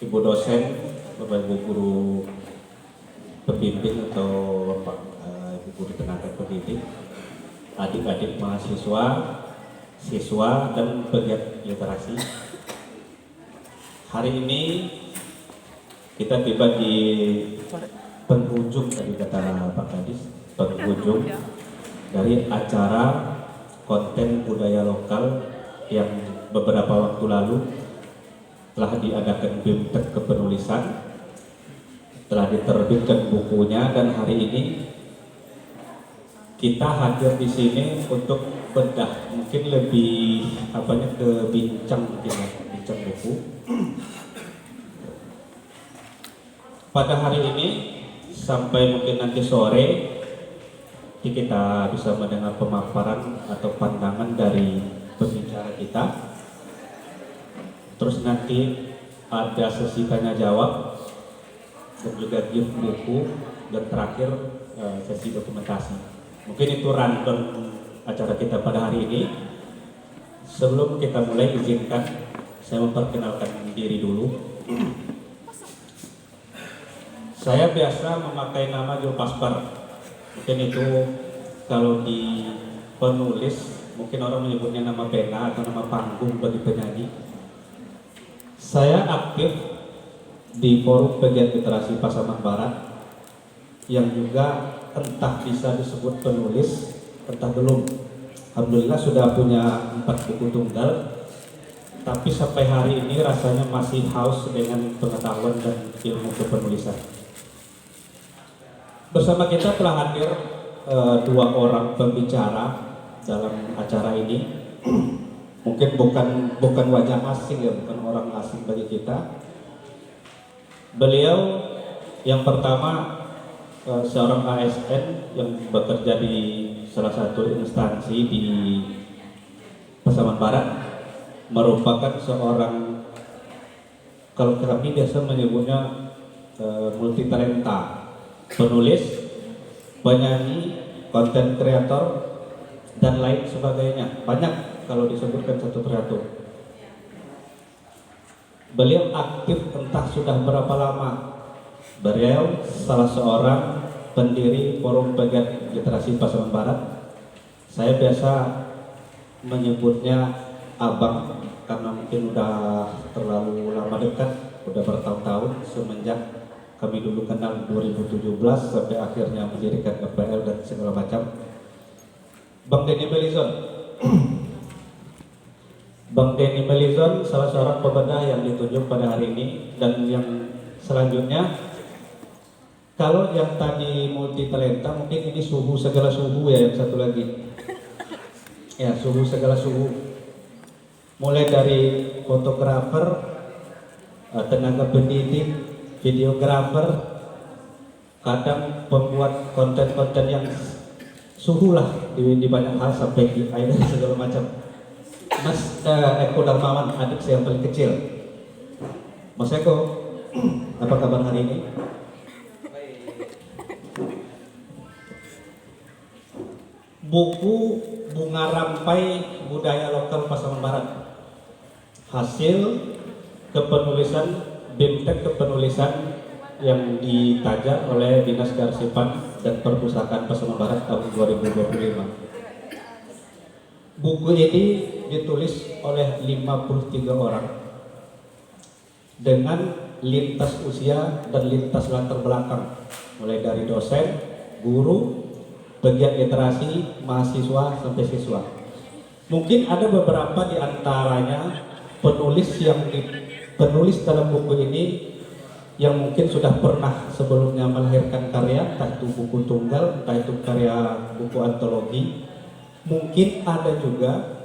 Ibu dosen, Bapak Ibu guru pembimbing atau Bapak Ibu guru tenaga pendidik, adik-adik mahasiswa, siswa dan pegiat literasi. Hari ini kita tiba di penghujung, tadi kata Pak Kadis, penghujung dari acara konten budaya lokal yang beberapa waktu lalu telah diadakan BIMTEK kepenulisan, telah diterbitkan bukunya, dan hari ini kita hadir di sini untuk bedah, mungkin lebih ke bincang buku. Pada hari ini sampai mungkin nanti sore kita bisa mendengar pemaparan atau pandangan dari pembicara kita. Terus nanti ada sesi tanya jawab dan juga gift buku, dan terakhir sesi dokumentasi. Mungkin itu rundown acara kita pada hari ini. Sebelum kita mulai, izinkan saya memperkenalkan diri dulu. Saya biasa memakai nama Joe Paspar. Mungkin itu kalau di penulis mungkin orang menyebutnya nama pena atau nama panggung bagi penyanyi. Saya aktif di forum pegiat literasi Pasaman Barat yang juga entah bisa disebut penulis, entah belum. Alhamdulillah sudah punya 4 buku tunggal, tapi sampai hari ini rasanya masih haus dengan pengetahuan dan ilmu kepenulisan. Bersama kita telah hadir 2 orang pembicara dalam acara ini. Mungkin bukan wajah asing ya, bukan orang asing bagi kita. Beliau yang pertama seorang ASN yang bekerja di salah satu instansi di Pasaman Barat, merupakan seorang, kalau kami biasa menyebutnya multi talenta, penulis, penyanyi, konten kreator, dan lain sebagainya. Banyak kalau disebutkan satu persatu. Beliau aktif entah sudah berapa lama. Beliau salah seorang pendiri forum pegiat literasi Pasaman Barat. Saya biasa menyebutnya abang karena mungkin udah terlalu lama dekat, udah bertahun-tahun semenjak kami dulu kenal 2017 sampai akhirnya mendirikan FPL dan segala macam. Bang Denny Melizon. Bang Denny Melizon salah seorang pembedah yang ditunjuk pada hari ini. Dan yang selanjutnya, kalau yang tadi multi talenta, mungkin ini suhu segala suhu ya, yang satu lagi ya, suhu segala suhu, mulai dari fotografer, tenaga pendidik, videografer, kadang pembuat konten-konten yang suhu lah di banyak hal, sampai di air segala macam. Mas Eko Darmawan, adik saya yang paling kecil. Mas Eko, apa kabar hari ini? Buku Bunga Rampai Budaya Lokal Pasaman Barat, hasil kepenulisan BIMTEK kepenulisan yang ditaja oleh Dinas Kearsipan dan Perpustakaan Pasaman Barat tahun 2025. Buku ini ditulis oleh 53 orang dengan lintas usia dan lintas latar belakang, mulai dari dosen, guru, pegiat literasi, mahasiswa sampai siswa. Mungkin ada beberapa di antaranya penulis dalam buku ini yang mungkin sudah pernah sebelumnya melahirkan karya, entah itu buku tunggal, entah itu karya buku antologi. Mungkin ada juga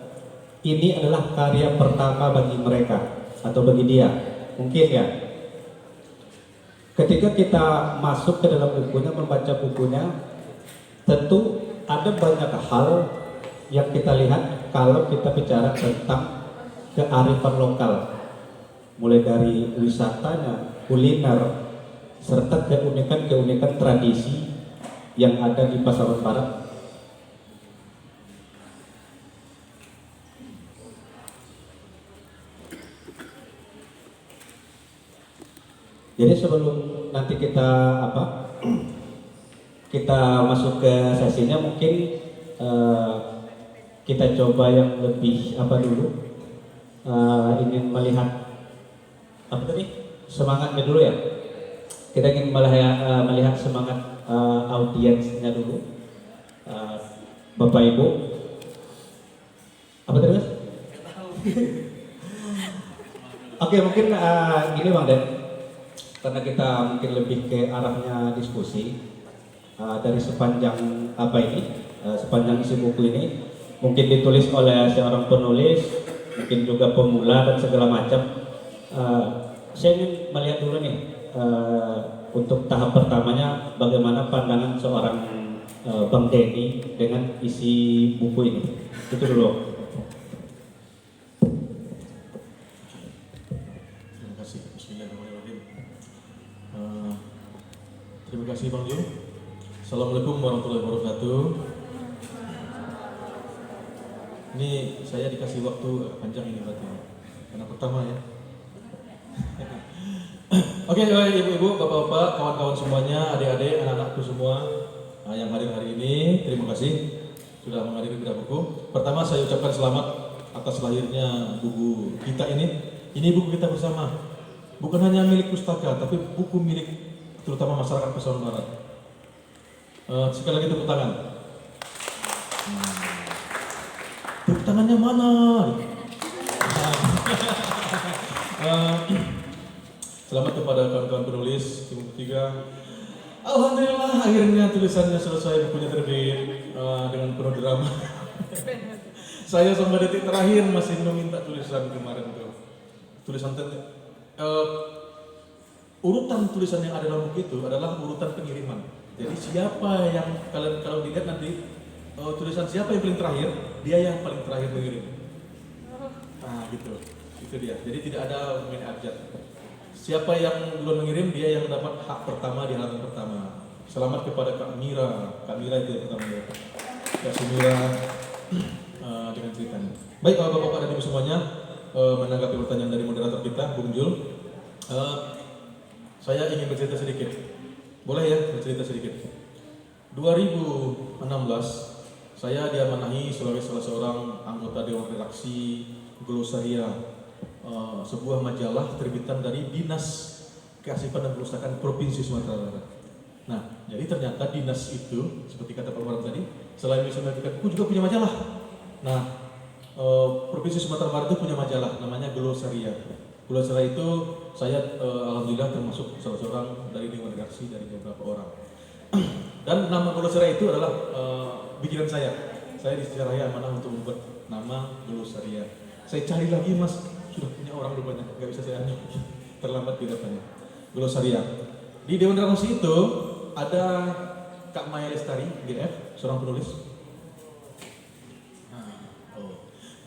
ini adalah karya pertama bagi mereka atau bagi dia, mungkin ya. Ketika kita masuk ke dalam bukunya, membaca bukunya, tentu ada banyak hal yang kita lihat kalau kita bicara tentang kearifan lokal, mulai dari wisatanya, kuliner, serta keunikan-keunikan tradisi yang ada di Pasaman Barat. Jadi sebelum nanti kita apa kita masuk ke sesinya, mungkin eh, kita coba yang lebih apa dulu, ingin melihat apa tadi, semangatnya dulu ya. Kita ingin melihat semangat audiensnya dulu. Eh, Bapak Ibu, apa tadi Mas? Oke, mungkin gini Bang Den, karena kita mungkin lebih ke arahnya diskusi dari sepanjang apa ini, sepanjang isi buku ini, mungkin ditulis oleh seorang penulis, mungkin juga pemula dan segala macam. Saya ingin melihat dulu nih untuk tahap pertamanya bagaimana pandangan seorang Bang Denny dengan isi buku ini. Itu dulu. Terima kasih. Bismillahirrahmanirrahim. Terima kasih Bang Jung. Assalamualaikum warahmatullahi wabarakatuh. Ini saya dikasih waktu panjang ini berarti, karena pertama ya. Oke, ibu-ibu, bapak-bapak, kawan-kawan semuanya, adik-adik, anak-anakku semua yang hadir hari ini, terima kasih sudah menghadiri Bedah Buku. Pertama saya ucapkan selamat atas lahirnya buku kita ini. Ini buku kita bersama, bukan hanya milik pustaka, tapi buku milik terutama masyarakat Pasaman Barat. Sekali lagi tepuk tangan. Tepuk tangannya mana? Selamat kepada kawan-kawan penulis tim ketiga. Alhamdulillah akhirnya tulisannya selesai, bukunya terbit dengan penuh drama. Saya sampai detik terakhir masih meminta tulisan kemarin tuh. Tulisan urutan tulisan yang ada dalam buku itu adalah urutan pengiriman. Jadi siapa yang kalian kalau dilihat nanti tulisan siapa yang paling terakhir, dia yang paling terakhir mengirim. Nah gitu, itu dia. Jadi tidak ada main abjad. Siapa yang duluan mengirim, dia yang mendapat hak pertama di halaman pertama. Selamat kepada Kak Mira. Kak Mira itu yang pertama ya. Kak Mira dengan ceritanya. Baik bapak-bapak dan ibu semuanya, menanggapi pertanyaan dari moderator kita, Bung Jul. Saya ingin bercerita sedikit. Boleh ya bercerita sedikit? 2016 saya diamanahi sebagai salah seorang anggota Dewan Redaksi Glosaria, sebuah majalah terbitan dari Dinas Kearsipan dan Perpustakaan Provinsi Sumatera Barat. Nah, jadi ternyata dinas itu, seperti kata Pak Waran tadi, selain bisa menerbitkan buku juga punya majalah. Nah, Provinsi Sumatera Barat itu punya majalah, namanya Glosaria. Glosaria itu saya alhamdulillah termasuk salah seorang dari Dewan Redaksi dari beberapa orang. Dan nama Glosaria itu adalah bikinan saya. Saya disiarahi amanah untuk membuat nama Glosaria. Saya cari lagi Mas, sudah punya orang rupanya, nggak bisa saya aneh, terlambat pidatannya. Glosaria. Di Dewan Redaksi itu ada Kak Maya Lestari, GF, seorang penulis.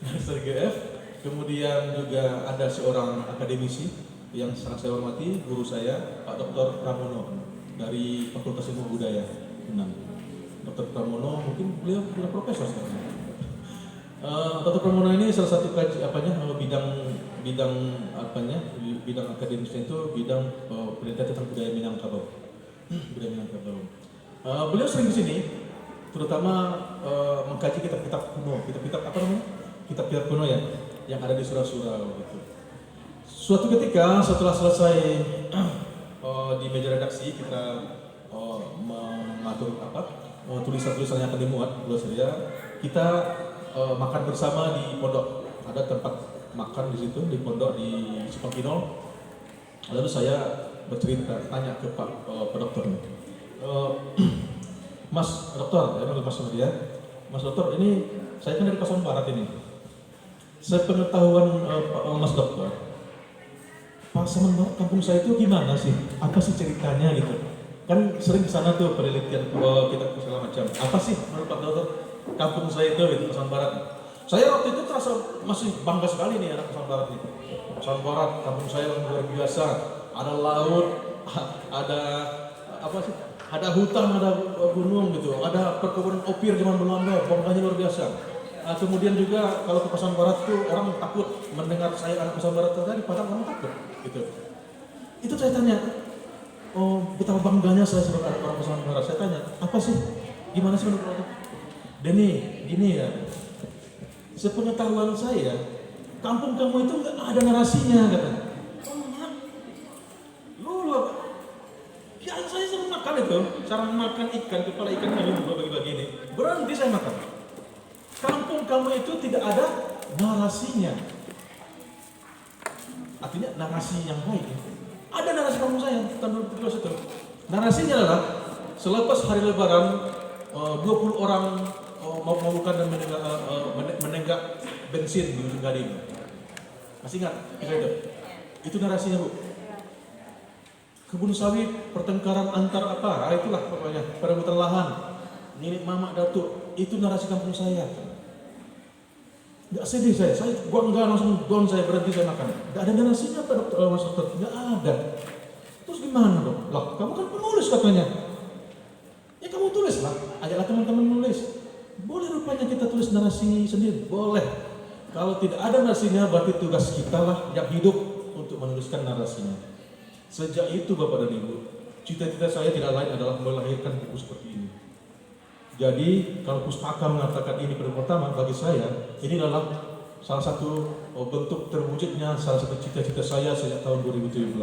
Lestari GF. Kemudian juga ada seorang akademisi yang sangat saya hormati, guru saya, Pak Dr. Pramono dari Fakultas Ilmu Budaya. Dr. Pramono mungkin beliau sudah profesor sekarang. Dr. Pramono ini salah satu bidang akademisnya itu bidang penelitian tentang budaya Minangkabau. Budaya Minangkabau. Beliau sering di sini, terutama mengkaji kitab-kitab kuno, kitab-kitab apa namanya? Kitab-kitab kuno ya, yang ada di surau-surau gitu. Suatu ketika setelah selesai di meja redaksi kita mengatur tulisan-tulisan yang akan dimuat, kita makan bersama di pondok. Ada tempat makan di situ di pondok di Cipangkinol. Lalu saya bercerita, tanya ke Pak Dokter, Mas Dokter, ya Mas sama dia, Mas Dokter, ini saya kan dari Pasaman Barat ini. Sepengetahuan Mas Dokter, Pasaman Barat kampung saya itu gimana sih? Apa sih ceritanya gitu? Kan sering ke sana tuh penelitian kita segala macam. Apa sih menurut Pak Dokter kampung saya itu gitu, Pasaman Barat? Saya waktu itu terasa masih bangga sekali nih anak Pasaman Barat nih. Pasaman Barat kampung saya luar biasa. Ada laut, ada apa sih? Ada hutan, ada gunung gitu. Ada perkebunan opir zaman Belanda, bangganya luar biasa. Kemudian juga kalau ke Pasaman Barat tuh orang takut mendengar saya anak Pasaman Barat tadi, padahal orang takut gitu. Itu saya tanya, oh betapa bangganya saya sebagai anak orang Pasaman Barat. Saya tanya, apa sih? Gimana sih menurut kamu? Denny, gini ya, sepengetahuan saya, kampung kamu itu nggak ada narasinya katanya. Oh mak, lu apa? Ya saya sering makan itu, cara makan ikan, kepala ikan yang bagi-bagi ini. Berhenti saya makan. Kampung kamu itu tidak ada narasinya. Artinya narasi yang baik. Ada narasi kampung saya tahun 2017 itu. Narasinya adalah selepas hari Lebaran 20 orang memerlukan dan menenggak bensin di ujung Gading. Masih ingat kisah itu? Itu narasinya bu. Kebun sawit, pertengkaran antar apa? Itulah pokoknya perebutan lahan. Nenek mama datuk, itu narasi kampung saya. Nggak sedih saya gua enggak langsung down, saya berhenti saya makan. Nggak ada narasinya apa Mas Dokter? Nggak ada. Terus gimana dong? Lah kamu kan penulis katanya. Ya kamu tulis lah, ajaklah teman-teman nulis. Boleh rupanya kita tulis narasi sendiri, boleh. Kalau tidak ada narasinya berarti tugas kita lah yang hidup untuk menuliskan narasinya. Sejak itu Bapak dan Ibu, cita-cita saya tidak lain adalah melahirkan buku seperti ini. Jadi kalau Pustaka mengatakan ini pertama, bagi saya ini adalah salah satu bentuk terwujudnya salah satu cita-cita saya sejak tahun 2017.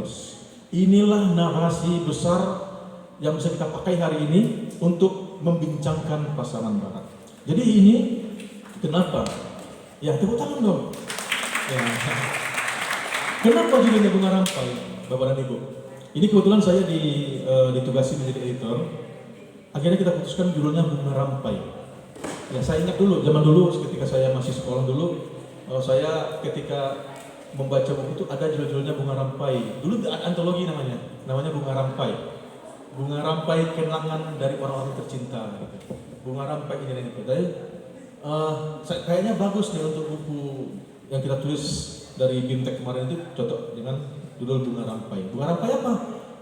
Inilah narasi besar yang bisa kita pakai hari ini untuk membincangkan Pasaman Barat. Jadi ini kenapa? Ya tepuk tangan dong. Ya. Kenapa judulnya Bunga Rampai, Bapak dan Ibu? Ini kebetulan saya ditugasi menjadi editor. Akhirnya kita putuskan judulnya Bunga Rampai. Ya saya ingat dulu, zaman dulu ketika saya masih sekolah dulu, saya ketika membaca buku itu ada judul-judulnya Bunga Rampai. Dulu ada antologi namanya Bunga Rampai. Bunga Rampai kenangan dari orang-orang tercinta. Gitu. Bunga Rampai ini dan itu. Jadi kayaknya bagus nih untuk buku yang kita tulis dari Bimtek kemarin itu cocok dengan judul Bunga Rampai. Bunga Rampai apa?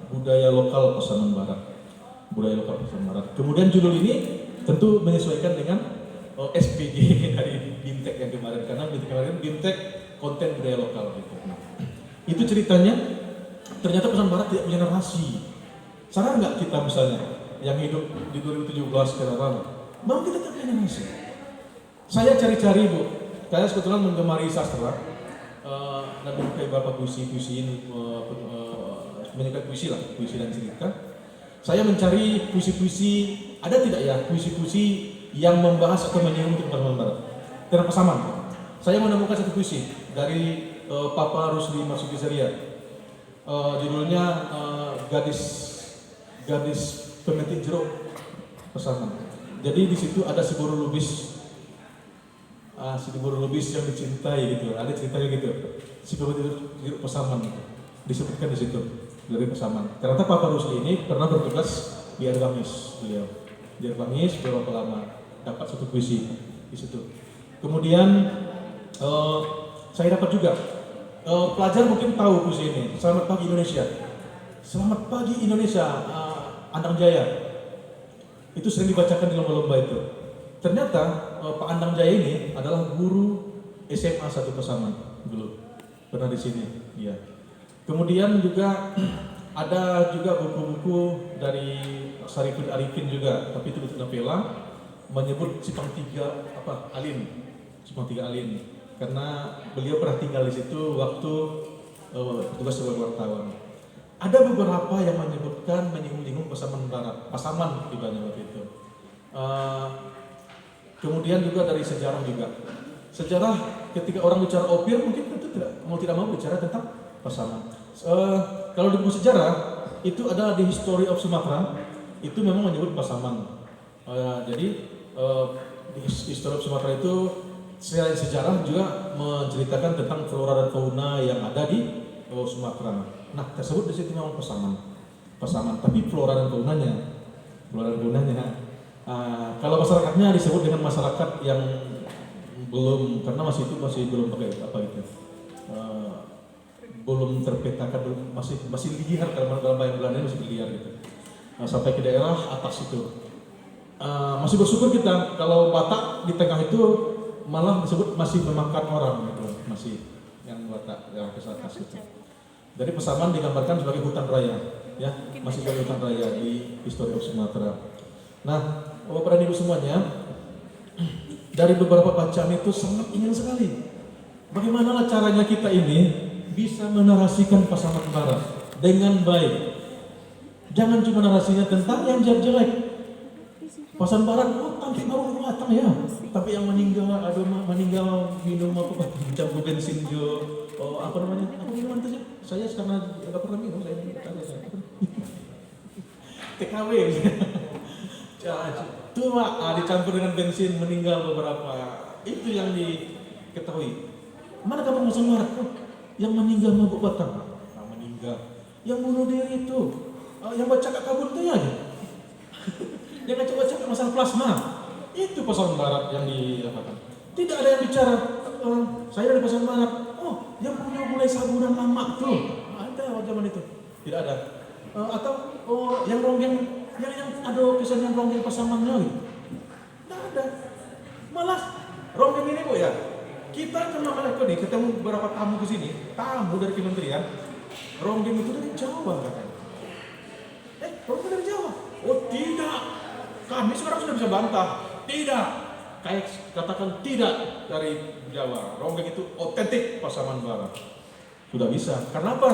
Budaya lokal Pasaman Barat. Budaya lokal Pasaman Barat. Kemudian judul ini tentu menyesuaikan dengan SPG dari Bimtek yang kemarin, karena Bimtek kemarin Bimtek konten budaya lokal gitu. Nah, itu ceritanya ternyata Pasaman Barat tidak punya narasi. Sadar nggak kita misalnya yang hidup di 2017 sekarang, mau kita tak punya narasi. Saya cari-cari bu, saya sebetulnya menggemari sastra dan menyukai beberapa puisi-puisi ini, menyukai puisi lah, puisi dan cerita. Saya mencari puisi-puisi, ada tidak ya puisi-puisi yang membahas atau menyinggung tentang Pasaman Barat, tentang Pasaman. Saya menemukan satu puisi dari Papa Rusli Marzuki Zaria, judulnya Gadis Pemetik Jeruk Pasaman. Jadi di situ ada si buru lubis, yang dicintai gitu, ada ceritanya gitu. Si pemetik jeruk Pasaman disebutkan di situ dari Pasaman. Ternyata Papa Rusli ini pernah bertugas di Air Bangis, beliau di Air Bangis beberapa lama, dapat satu puisi di situ. Kemudian saya dapat juga pelajar mungkin tahu puisi ini. Selamat pagi Indonesia. Selamat pagi Indonesia, Andang Jaya. Itu sering dibacakan di lomba-lomba itu. Ternyata Pak Andang Jaya ini adalah guru SMA 1 Pasaman dulu. Pernah di sini, ya. Kemudian juga ada juga buku-buku dari Sarifudin Arifin juga, tapi itu bentuk novela, menyebut Simpang 3 Alin. Simpang 3 Alin. Karena beliau pernah tinggal di situ waktu tugas sebagai wartawan. Ada beberapa yang menyebutkan menyinggung Pasaman Barat, Pasaman tibanya waktu itu. Kemudian juga dari sejarah juga. Sejarah ketika orang bicara opir mungkin tentu tidak mau bicara tentang Pasaman. Kalau di buku sejarah itu ada di History of Sumatra, itu memang menyebut Pasaman. Jadi di History of Sumatra itu selain sejarah juga menceritakan tentang flora dan fauna yang ada di Sumatera. Nah, tersebut di situ memang Pasaman, tapi flora dan faunanya. Kalau masyarakatnya disebut dengan masyarakat yang belum, karena masih belum pakai apa gitu, belum terpetakan, masih liar, kalau dalam bahasa Belanda masih liar gitu. Sampai ke daerah atas itu. Masih bersyukur kita kalau Batak di tengah itu malah disebut masih memakan orang gitu, masih yang Batak yang ke atas itu. Jadi Pasaman digambarkan sebagai hutan raya. ya, mahasiswa Hutan Raya di History of Sumatera. Nah, Bapak dan Ibu semuanya, dari beberapa bacaan itu sangat ingin sekali bagaimana caranya kita ini bisa menarasikan pasaman barat dengan baik. Jangan cuma narasinya tentang yang jelek-jelek. Pasaman barat, oh tampil baru matang ya. Tapi yang meninggal, meninggal minum apa? Campur bensin jo. Oh apa namanya? Apa minuman itu sih? Saya karena nggak pernah minum, saya tanya saya. TKW. Cuma dicampur dengan bensin meninggal beberapa. Itu yang diketahui. Mana kabar pasaman barat? Yang meninggal mabuk batang. Nah, meninggal. Yang bunuh diri itu. Yang baca kabur itu ya. Yang baca masalah plasma. Itu pasaman barat yang dilakukan. Tidak ada yang bicara. Saya dari pasaman barat. Oh, yang punya mulai sabunan lama tuh. Ada zaman itu. Tidak ada. Atau yang ronggeng, yang ada kesan yang ronggeng pasamannya gitu. Tidak ada. Malah ronggeng ini Bu ya. Kita kan malah nih ketemu beberapa tamu ke sini, tamu dari kementerian. Ronggeng itu dari Jawa katanya. Ronggeng dari Jawa. Oh tidak. Kami sekarang sudah bisa bantah. Tidak. Kayak katakan tidak dari Jawa. Ronggeng itu otentik pasaman barat. Sudah bisa. Karena apa?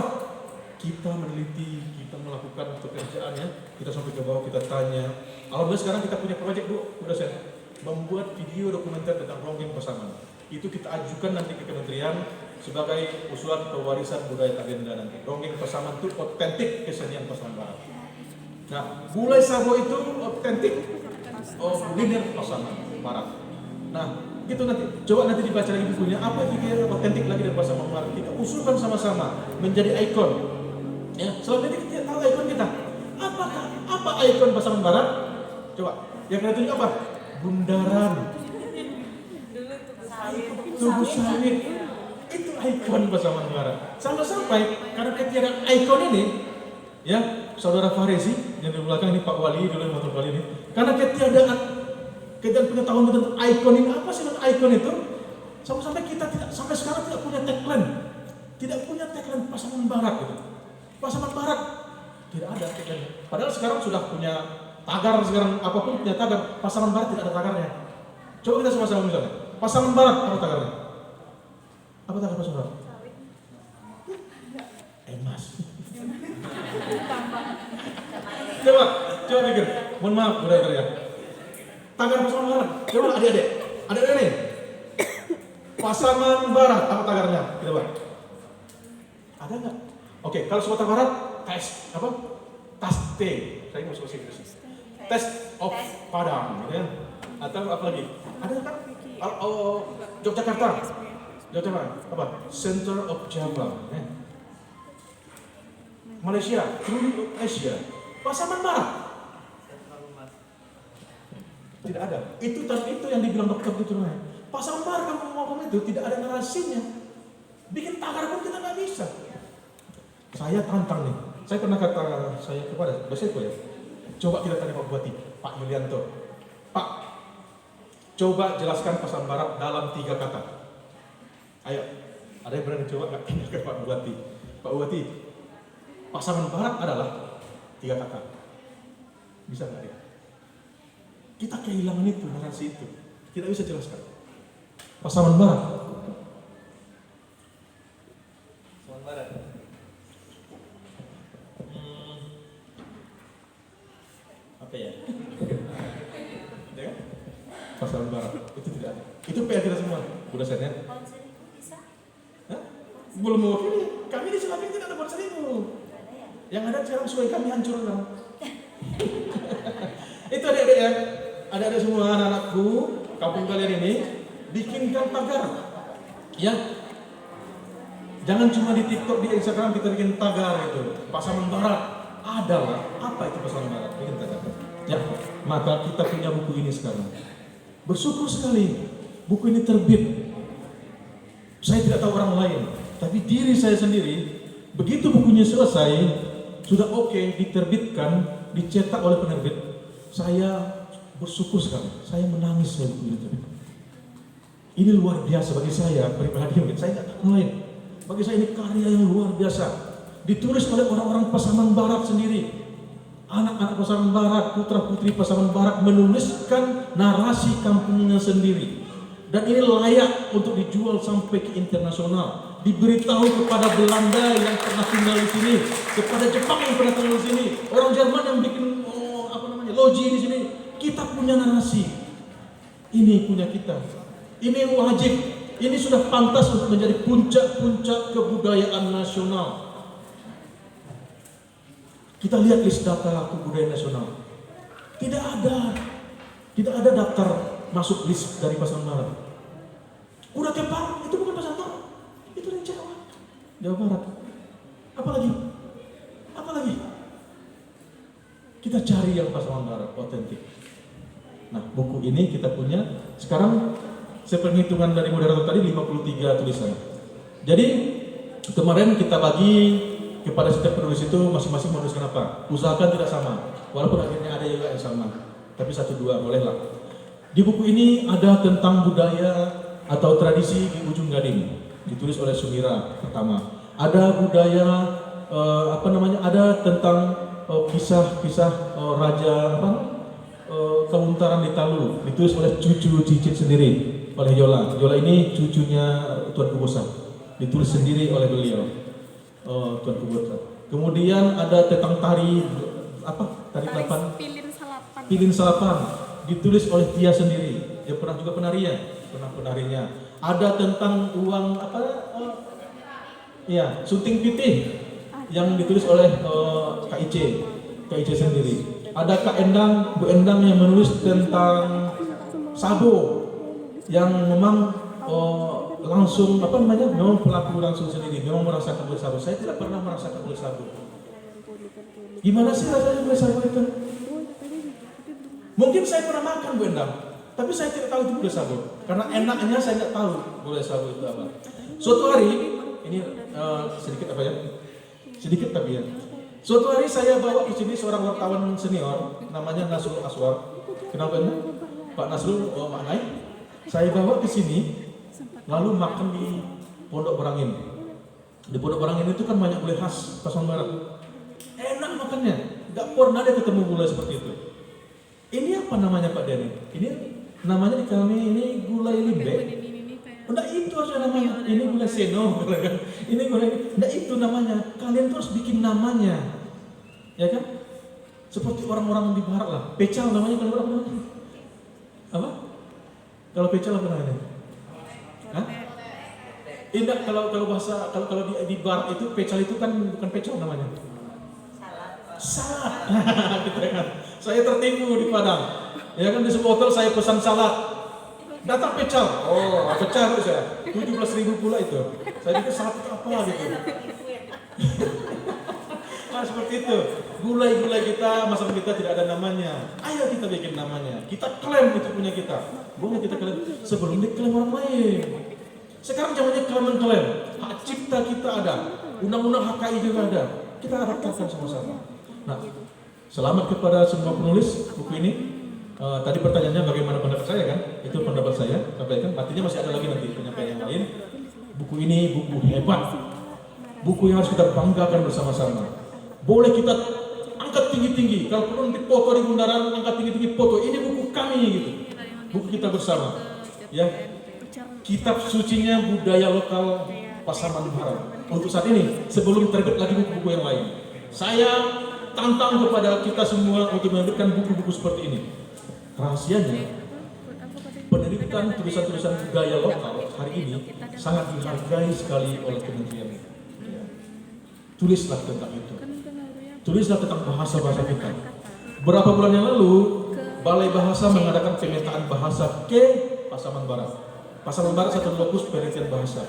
Kita meneliti, kita melakukan pekerjaannya, kita sampai ke bawah, kita tanya. Alhamdulillah sekarang kita punya proyek Bu, udah saya membuat video dokumenter tentang ronggeng pasaman. Itu kita ajukan nanti ke kementerian sebagai usulan pewarisan budaya agenda nanti. Ronggeng pasaman itu otentik kesenian pasaman barat. Nah, mulai Sabo itu otentik kuliner pasaman barat. Nah, gitu nanti. Coba nanti dibaca lagi bukunya. Apa yang otentik lagi dari pasaman barat? Kita usulkan sama-sama menjadi ikon. Ya, selama ini kita tahu ikon kita. Apa ikon pasaman barat? Coba. Yang kita tunjuk apa? Bundaran. Tugu sawit. Itu ikon pasaman barat. Sampai karena ketiadaan ikon ini, ya, Saudara Farisi yang di belakang ini Pak Wali dulu yang motor Wali ini. Karena ketiadaan pengetahuan tentang ikon ini, apa sih ikon itu? Sampai kita sampai sekarang tidak punya tagline. Tidak punya tagline pasaman barat gitu. Pasaman barat tidak ada tagline. Padahal sekarang sudah punya tagar, sekarang apapun punya tagar. Pasaman barat tidak ada tagarnya. Coba kita sama-sama misalnya. Pasaman barat apa tagarnya? Apa tagar pasaman barat? Emas. Coba pikir. Mohon maaf, budaya ya. Tagar pasaman barat. Coba adik-adik nih. Pasaman barat apa tagarnya? Kita buat. Ada nggak? Oke, kalau Sumatera Barat tes apa? Taste. Saya mau bahasa Inggris. Test of Padang, gitu ya. Atau apa lagi? Ada kan? Yogyakarta. Apa? Center of Java. Ya. Malaysia, True Asia. Pasaman Barat. Tidak ada. Itu yang dibilang dokter itu namanya. Pasaman Barat kamu ngomong itu tidak ada narasinya. Bikin tagar pun kita nggak bisa. Saya tantang nih. Saya pernah kata saya kepada dosenku ya. Coba kita tanya Pak Bupati, Pak Yulianto. Pak, coba jelaskan pasaman barat dalam 3 kata. Ayo, ada yang berani coba nggak tanya ke Pak Bupati? Pak Bupati, pasaman barat adalah 3 kata. Bisa nggak ya? Kita kehilangan itu, narasi itu. Tidak bisa jelaskan. Pasaman barat. Pasaman barat. Apa ya? Pasaman barat. Itu tidak ada. Itu PR kita semua. Udah saya lihat. Belum mewakili. Kami di Sulawesi tidak ada bonsai itu. Yang ada sekarang sungai kami hancur kan. Itu adik-adik ya. Adik-adik semua anak-anakku, kampung kalian ini bikinkan tagar. Ya. Jangan cuma di TikTok, di Instagram kita bikin tagar itu. Pasaman barat adalah apa itu pasaman barat? Bikin tagar. Ya, maka kita punya buku ini sekarang. Bersyukur sekali buku ini terbit. Saya tidak tahu orang lain, tapi diri saya sendiri. Begitu bukunya selesai, sudah oke, diterbitkan, dicetak oleh penerbit. Saya bersyukur sekali. Saya menangis saya buku ini terbit. Ini luar biasa bagi saya pribadi. Saya tidak tahu lain. Bagi saya ini karya yang luar biasa. ditulis oleh orang-orang Pasaman Barat sendiri. Anak-anak Pasaman Barat, putra-putri Pasaman Barat menuliskan narasi kampungnya sendiri. Dan ini layak untuk dijual sampai ke internasional. Diberitahu kepada Belanda yang pernah tinggal di sini, kepada Jepang yang pernah tinggal di sini, orang Jerman yang bikin loji di sini. Kita punya narasi. Ini punya kita. Ini wajib. Ini sudah pantas untuk menjadi puncak-puncak kebudayaan nasional. Kita lihat list data kebudayaan nasional. Tidak ada daftar masuk list dari Pasaman Barat. Kuda Kepang itu bukan Pasaman Barat, itu dari Jawa Barat. Apalagi? Kita cari yang Pasaman Barat otentik. Nah, buku ini kita punya. Sekarang seperhitungan dari moderator tadi 53 tulisan. Jadi kemarin kita bagi kepada setiap penulis itu masing-masing menuliskan apa. Usahakan tidak sama, walaupun akhirnya ada juga yang sama. Tapi 1-2 bolehlah. Di buku ini ada tentang budaya atau tradisi di Ujung Gading, ditulis oleh Sumira pertama. Ada budaya ada tentang kisah-kisah raja Kawuntaran di Talu, ditulis oleh cucu Cicit sendiri, oleh Yola. Yola ini cucunya Tuan Kubosa, ditulis sendiri oleh beliau, Tuan Kubosa. Kemudian ada tentang tari delapan, Pilin Salapan, ditulis oleh Tia sendiri. Dia pernah juga penarinya. Ada tentang uang Sunting Pitih yang ditulis oleh KIC sendiri. Ada Kak Endang, Bu Endang yang menulis tentang Sabo yang memang langsung memang pelaku langsung sendiri, memang merasakan kulit Sabo. Saya tidak pernah merasakan kulit Sabo. Gimana sih rasanya kulit Sabo itu? Mungkin saya pernah makan Bu Endang, tapi saya tidak tahu itu kulit Sabo. Karena enaknya saya tidak tahu kulit Sabo itu apa. Suatu hari ini sedikit tapi ya. Suatu hari saya bawa ke sini seorang wartawan senior, namanya Nasrul Aswar. Kenapa ini? Pak Nasrul, Mak Nai. Saya bawa ke sini, lalu makan di Pondok Berangin. Di Pondok Berangin itu kan banyak gulai khas Pasaman Barat. Enak makannya, nggak pernah ada ketemu gulai seperti itu. Ini apa namanya Pak Denny? Ini namanya di kami ini gulai limbe. Nah itu harusnya namanya, ini gulai seno, ini gulai, nah itu namanya. Kalian tuh harus bikin namanya, ya kan? Seperti orang-orang di barat lah. Pecal namanya kalau apa namanya? Apa? Kalau pecal apa namanya? Hah? Indah kalau bahasa kalau di barat itu pecal itu kan bukan pecal namanya. Salad. Gitu kan. Saya tertipu di Padang. Ya kan di sebuah hotel saya pesan salad. Datang pecal, pecah itu saya, 17.000 pula itu. Saya pikir salad itu apa gitu. Nah seperti itu, gulai-gulai kita, masakan kita tidak ada namanya. Ayo kita bikin namanya, kita klaim itu punya kita. Boleh kita klaim, sebelum diklaim orang lain. Sekarang zamannya klaim-klaim, hak cipta kita ada, undang-undang HKI juga ada. Kita adaptasi sama-sama. Nah, selamat kepada semua penulis buku ini. Tadi pertanyaannya bagaimana pendapat saya kan? Itu pendapat saya, sampaikan. Artinya masih ada lagi nanti penyampaian yang lain. Buku ini buku hebat, buku yang harus kita banggakan bersama-sama. Boleh kita angkat tinggi-tinggi. Kalau perlu nanti foto di bundaran, angkat tinggi-tinggi foto. Ini buku kami gitu, buku kita bersama. Ya, kitab sucinya budaya lokal Pasaman Barat. Untuk saat ini, sebelum terbit lagi buku-buku yang lain, saya tantang kepada kita semua untuk menerbitkan buku-buku seperti ini. Rahasianya, penerbitan tulisan-tulisan budaya lokal hari ini sangat dihargai sekali oleh kementerian. Ya. Tulislah tentang itu. Tulislah tentang bahasa-bahasa kita. Berapa bulan yang lalu, Balai Bahasa mengadakan pemetaan bahasa ke Pasaman Barat. Pasaman Barat satu lokus penelitian bahasa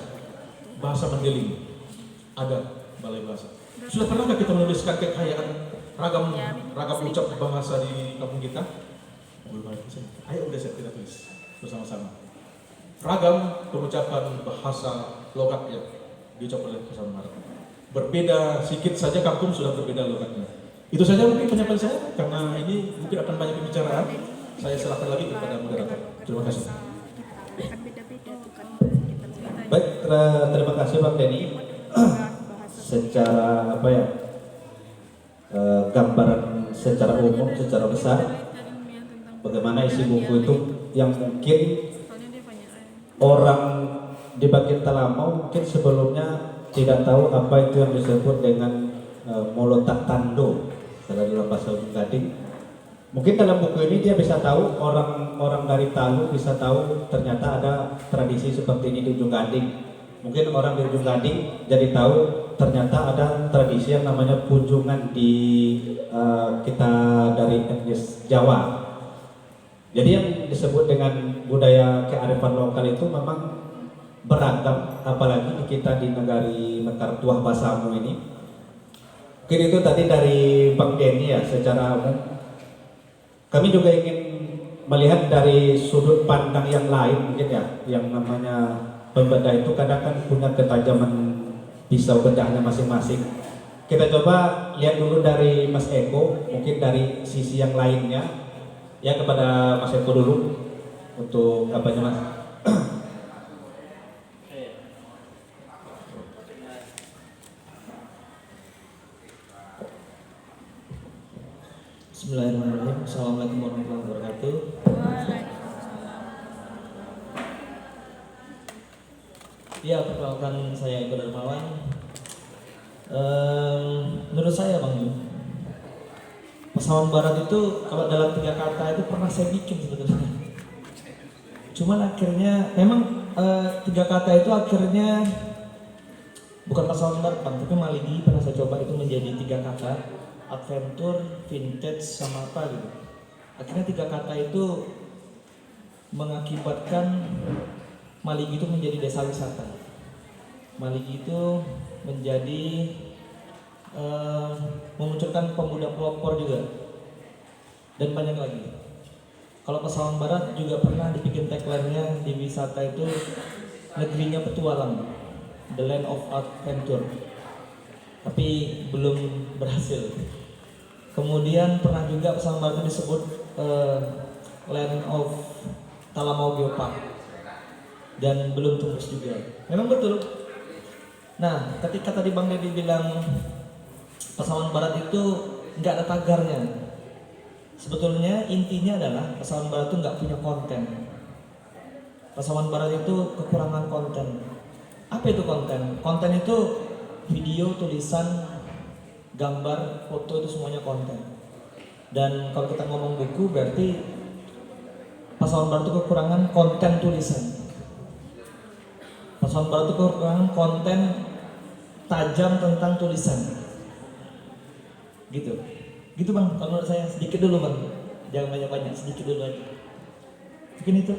Mandeling. Ada Balai Bahasa. Sudah pernahkah kita menuliskan kekayaan ragam ucap bahasa di kampung kita? Ayo udah kita tulis bersama-sama. Ragam pengucapan bahasa logat yang diucap oleh Pasaman Barat. Berbeda sedikit saja kampung sudah berbeda logatnya. Itu saja mungkin penyampaian saya, karena ini mungkin akan banyak pembicaraan. Saya serahkan lagi kepada moderator. Terima kasih. Baik, terima kasih Pak Denny. secara apa ya, gambaran secara umum, secara besar bagaimana isi buku itu yang mungkin orang di bagian Talamau mungkin sebelumnya tidak tahu apa itu yang disebut dengan Molotak Tando dalam bahasa Ujung Gading. Mungkin dalam buku ini dia bisa tahu, orang dari Talu bisa tahu ternyata ada tradisi seperti ini di Ujung Gading. Mungkin orang di Ujung Gading jadi tahu ternyata ada tradisi yang namanya kunjungan di kita dari etnis Jawa. Jadi yang disebut dengan budaya kearifan lokal itu memang beragam, apalagi di kita di negari Mekar Tuah Basamu ini. Mungkin itu tadi dari Bang Denny ya, secara umum. Kami juga ingin melihat dari sudut pandang yang lain mungkin ya, yang namanya pembedah itu kadang kan punya ketajaman pisau bedahnya masing-masing. Kita coba lihat dulu dari Mas Eko, mungkin dari sisi yang lainnya. Ya, kepada Mas Eko dulu untuk apanya Mas? Bismillahirrahmanirrahim. Assalamualaikum warahmatullahi wabarakatuh. Ya, perkenalkan saya Eko Darmawan. Menurut saya Bang Yu, Pasaman Barat itu kalau dalam 3 kata itu pernah saya bikin sebetulnya. Cuman akhirnya memang 3 kata itu akhirnya bukan Pasaman Barat Bang, tapi Maligi pernah saya coba itu menjadi 3 kata. Adventure, vintage, sama apa gitu. Akhirnya 3 kata itu mengakibatkan Maligi itu menjadi desa wisata. Maligi itu menjadi memunculkan pemuda pelopor juga, dan banyak lagi. Kalau Pasaman Barat juga pernah dibikin tagline-nya di wisata itu negerinya petualang, the land of adventure, tapi belum berhasil. Kemudian pernah juga Pasaman Barat itu disebut land of Talamau Geopark, dan belum tembus juga. Memang betul. Nah, ketika tadi Bang Deddy bilang Pasaman Barat itu nggak ada tagarnya, sebetulnya intinya adalah Pasaman Barat itu nggak punya konten. Pasaman Barat itu kekurangan konten. Apa itu konten? Konten itu video, tulisan, gambar, foto, itu semuanya konten. Dan kalau kita ngomong buku berarti Pasaman Barat itu kekurangan konten tulisan. Pasaman Barat itu kekurangan konten tajam tentang tulisan. Gitu Bang, kalau menurut saya. Sedikit dulu Bang, jangan banyak-banyak, sedikit dulu aja. Mungkin itu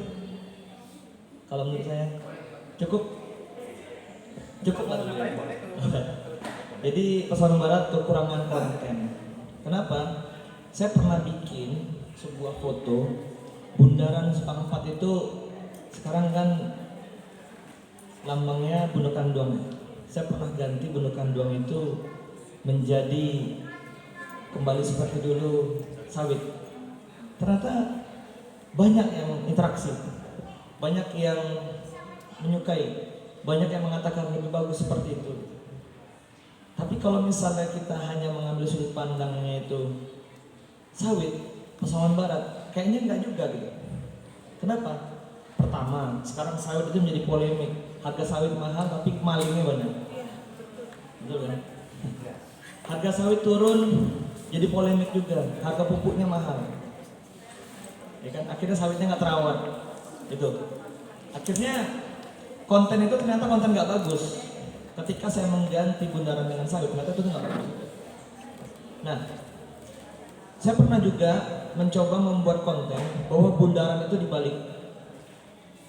kalau menurut saya. Cukup Bang. Jadi Pasaman Barat kekurangan konten. Kenapa? Saya pernah bikin sebuah foto bundaran Sepakat itu. Sekarang kan lambangnya Bunda Kanduang. Saya pernah ganti Bunda Kanduang itu menjadi kembali seperti dulu, sawit. Ternyata banyak yang interaksi, banyak yang menyukai, banyak yang mengatakan lebih bagus seperti itu. Tapi kalau misalnya kita hanya mengambil sudut pandangnya itu sawit, Pasaman Barat, kayaknya enggak juga gitu. Kenapa? Pertama, sekarang sawit itu menjadi polemik. Harga sawit mahal tapi malingnya banyak. Betul kan? Harga sawit turun jadi polemik juga. Harga pupuknya mahal. Ya kan? Akhirnya sawitnya nggak terawat. Itu. Akhirnya konten itu ternyata konten nggak bagus. Ketika saya mengganti bundaran dengan sawit, ternyata itu nggak bagus. Nah, saya pernah juga mencoba membuat konten bahwa bundaran itu dibalik.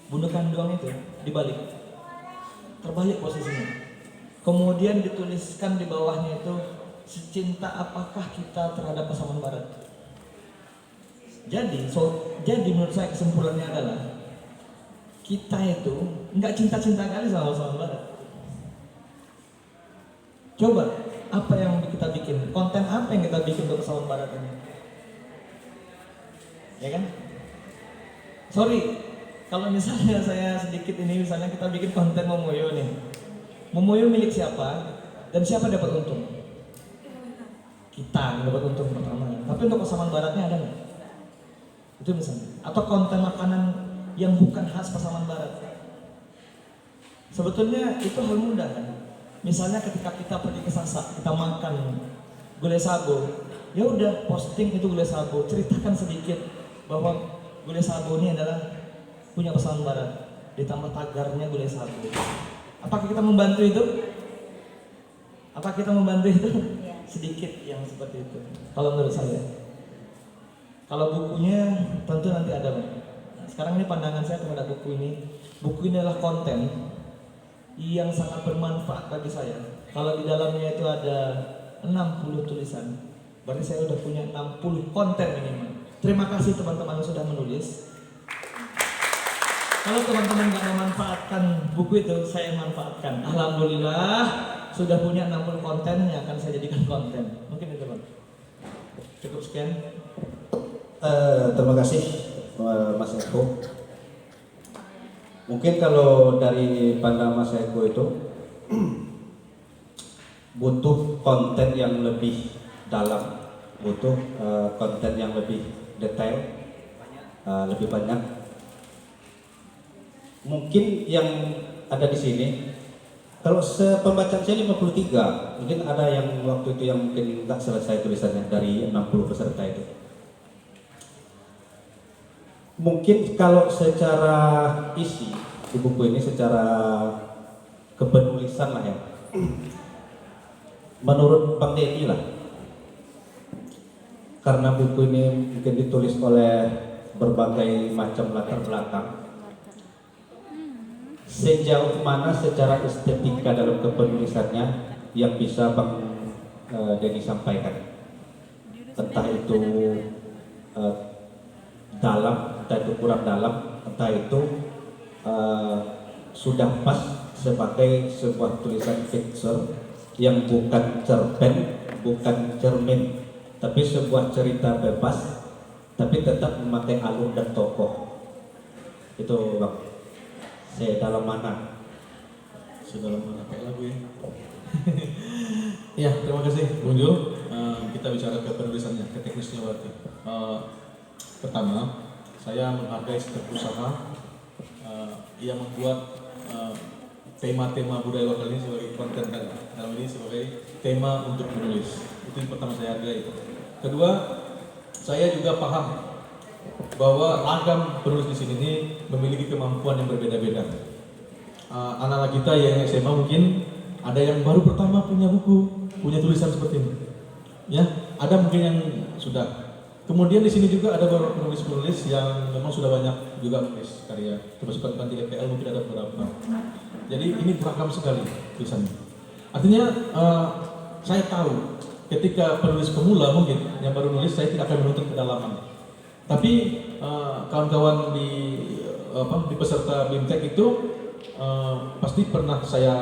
Bunda Kanduang itu dibalik, terbalik posisinya. Kemudian dituliskan di bawahnya itu, secinta apakah kita terhadap Pasaman Barat. Jadi menurut saya kesimpulannya adalah kita itu nggak cinta-cinta kali sama Pasaman Barat. Coba apa yang kita bikin, konten apa yang kita bikin untuk Pasaman Barat ini, ya kan? Sorry, kalau misalnya saya sedikit ini, misalnya kita bikin konten Momoyo nih. Momoyo milik siapa? Dan siapa dapat untung? Kita yang dapat untung pertama. Tapi untuk Pasaman Baratnya ada nggak? Itu misalnya. Atau konten makanan yang bukan khas Pasaman Barat. Sebetulnya itu hal mudah kan. Misalnya ketika kita pergi ke Sasak, kita makan gulai sabo, ya udah posting itu gulai sabo, ceritakan sedikit bahwa gulai sabo ini adalah punya Pasaman Barat, ditambah tagarnya gulai sabo. Apakah kita membantu itu? Apa kita membantu itu? Sedikit yang seperti itu. Kalau menurut saya. Kalau bukunya tentu nanti ada. Nah, sekarang ini pandangan saya terhadap buku ini. Buku ini adalah konten yang sangat bermanfaat bagi saya. Kalau di dalamnya itu ada 60 tulisan, berarti saya sudah punya 60 konten minimal. Terima kasih teman-teman yang sudah menulis. Kalau teman-teman nggak memanfaatkan buku itu, saya manfaatkan. Alhamdulillah sudah punya 60 konten yang akan saya jadikan konten. Mungkin itu Bang. Cukup sekian. Terima kasih Mas Eko. Mungkin kalau dari pandangan Mas Eko itu butuh konten yang lebih dalam, butuh konten yang lebih detail, lebih banyak. Mungkin yang ada di sini, kalau pembacaan saya 53, mungkin ada yang waktu itu yang mungkin nggak selesai tulisannya dari 60 peserta itu. Mungkin kalau secara isi di buku ini, secara kepenulisan lah ya, menurut Bang Dedi lah, karena buku ini mungkin ditulis oleh berbagai macam latar belakang, sejauh mana secara estetika dalam kepenulisannya yang bisa Bang Dedi sampaikan, entah itu dalam, entah itu kurang dalam, entah itu sudah pas sebagai sebuah tulisan fiksor yang bukan cerpen, bukan cermin, tapi sebuah cerita bebas, tapi tetap memakai alur dan tokoh. Itu Bang. Sedalam mana? Sedalam mana kayak lagu ya. Ya, terima kasih Bung Jul. Kita bicara ke penulisannya, ke teknisnya berarti. Pertama, saya menghargai setiap usaha yang membuat tema-tema budaya lokal ini sebagai konten kan, dalam ini sebagai tema untuk menulis. Itu yang pertama saya hargai. Kedua, saya juga paham bahwa ragam penulis di sini ini memiliki kemampuan yang berbeda-beda. Anak-anak kita yang SMA mungkin ada yang baru pertama punya buku, punya tulisan seperti ini. Ya, ada mungkin yang sudah. Kemudian di sini juga ada beberapa penulis-penulis yang memang sudah banyak juga menulis karya, termasuk di FPL mungkin ada beberapa. Jadi ini beragam sekali tulisannya. Artinya saya tahu ketika penulis pemula mungkin yang baru nulis, saya tidak akan menuntut kedalaman. Tapi kawan-kawan di peserta BIMTEK itu pasti pernah saya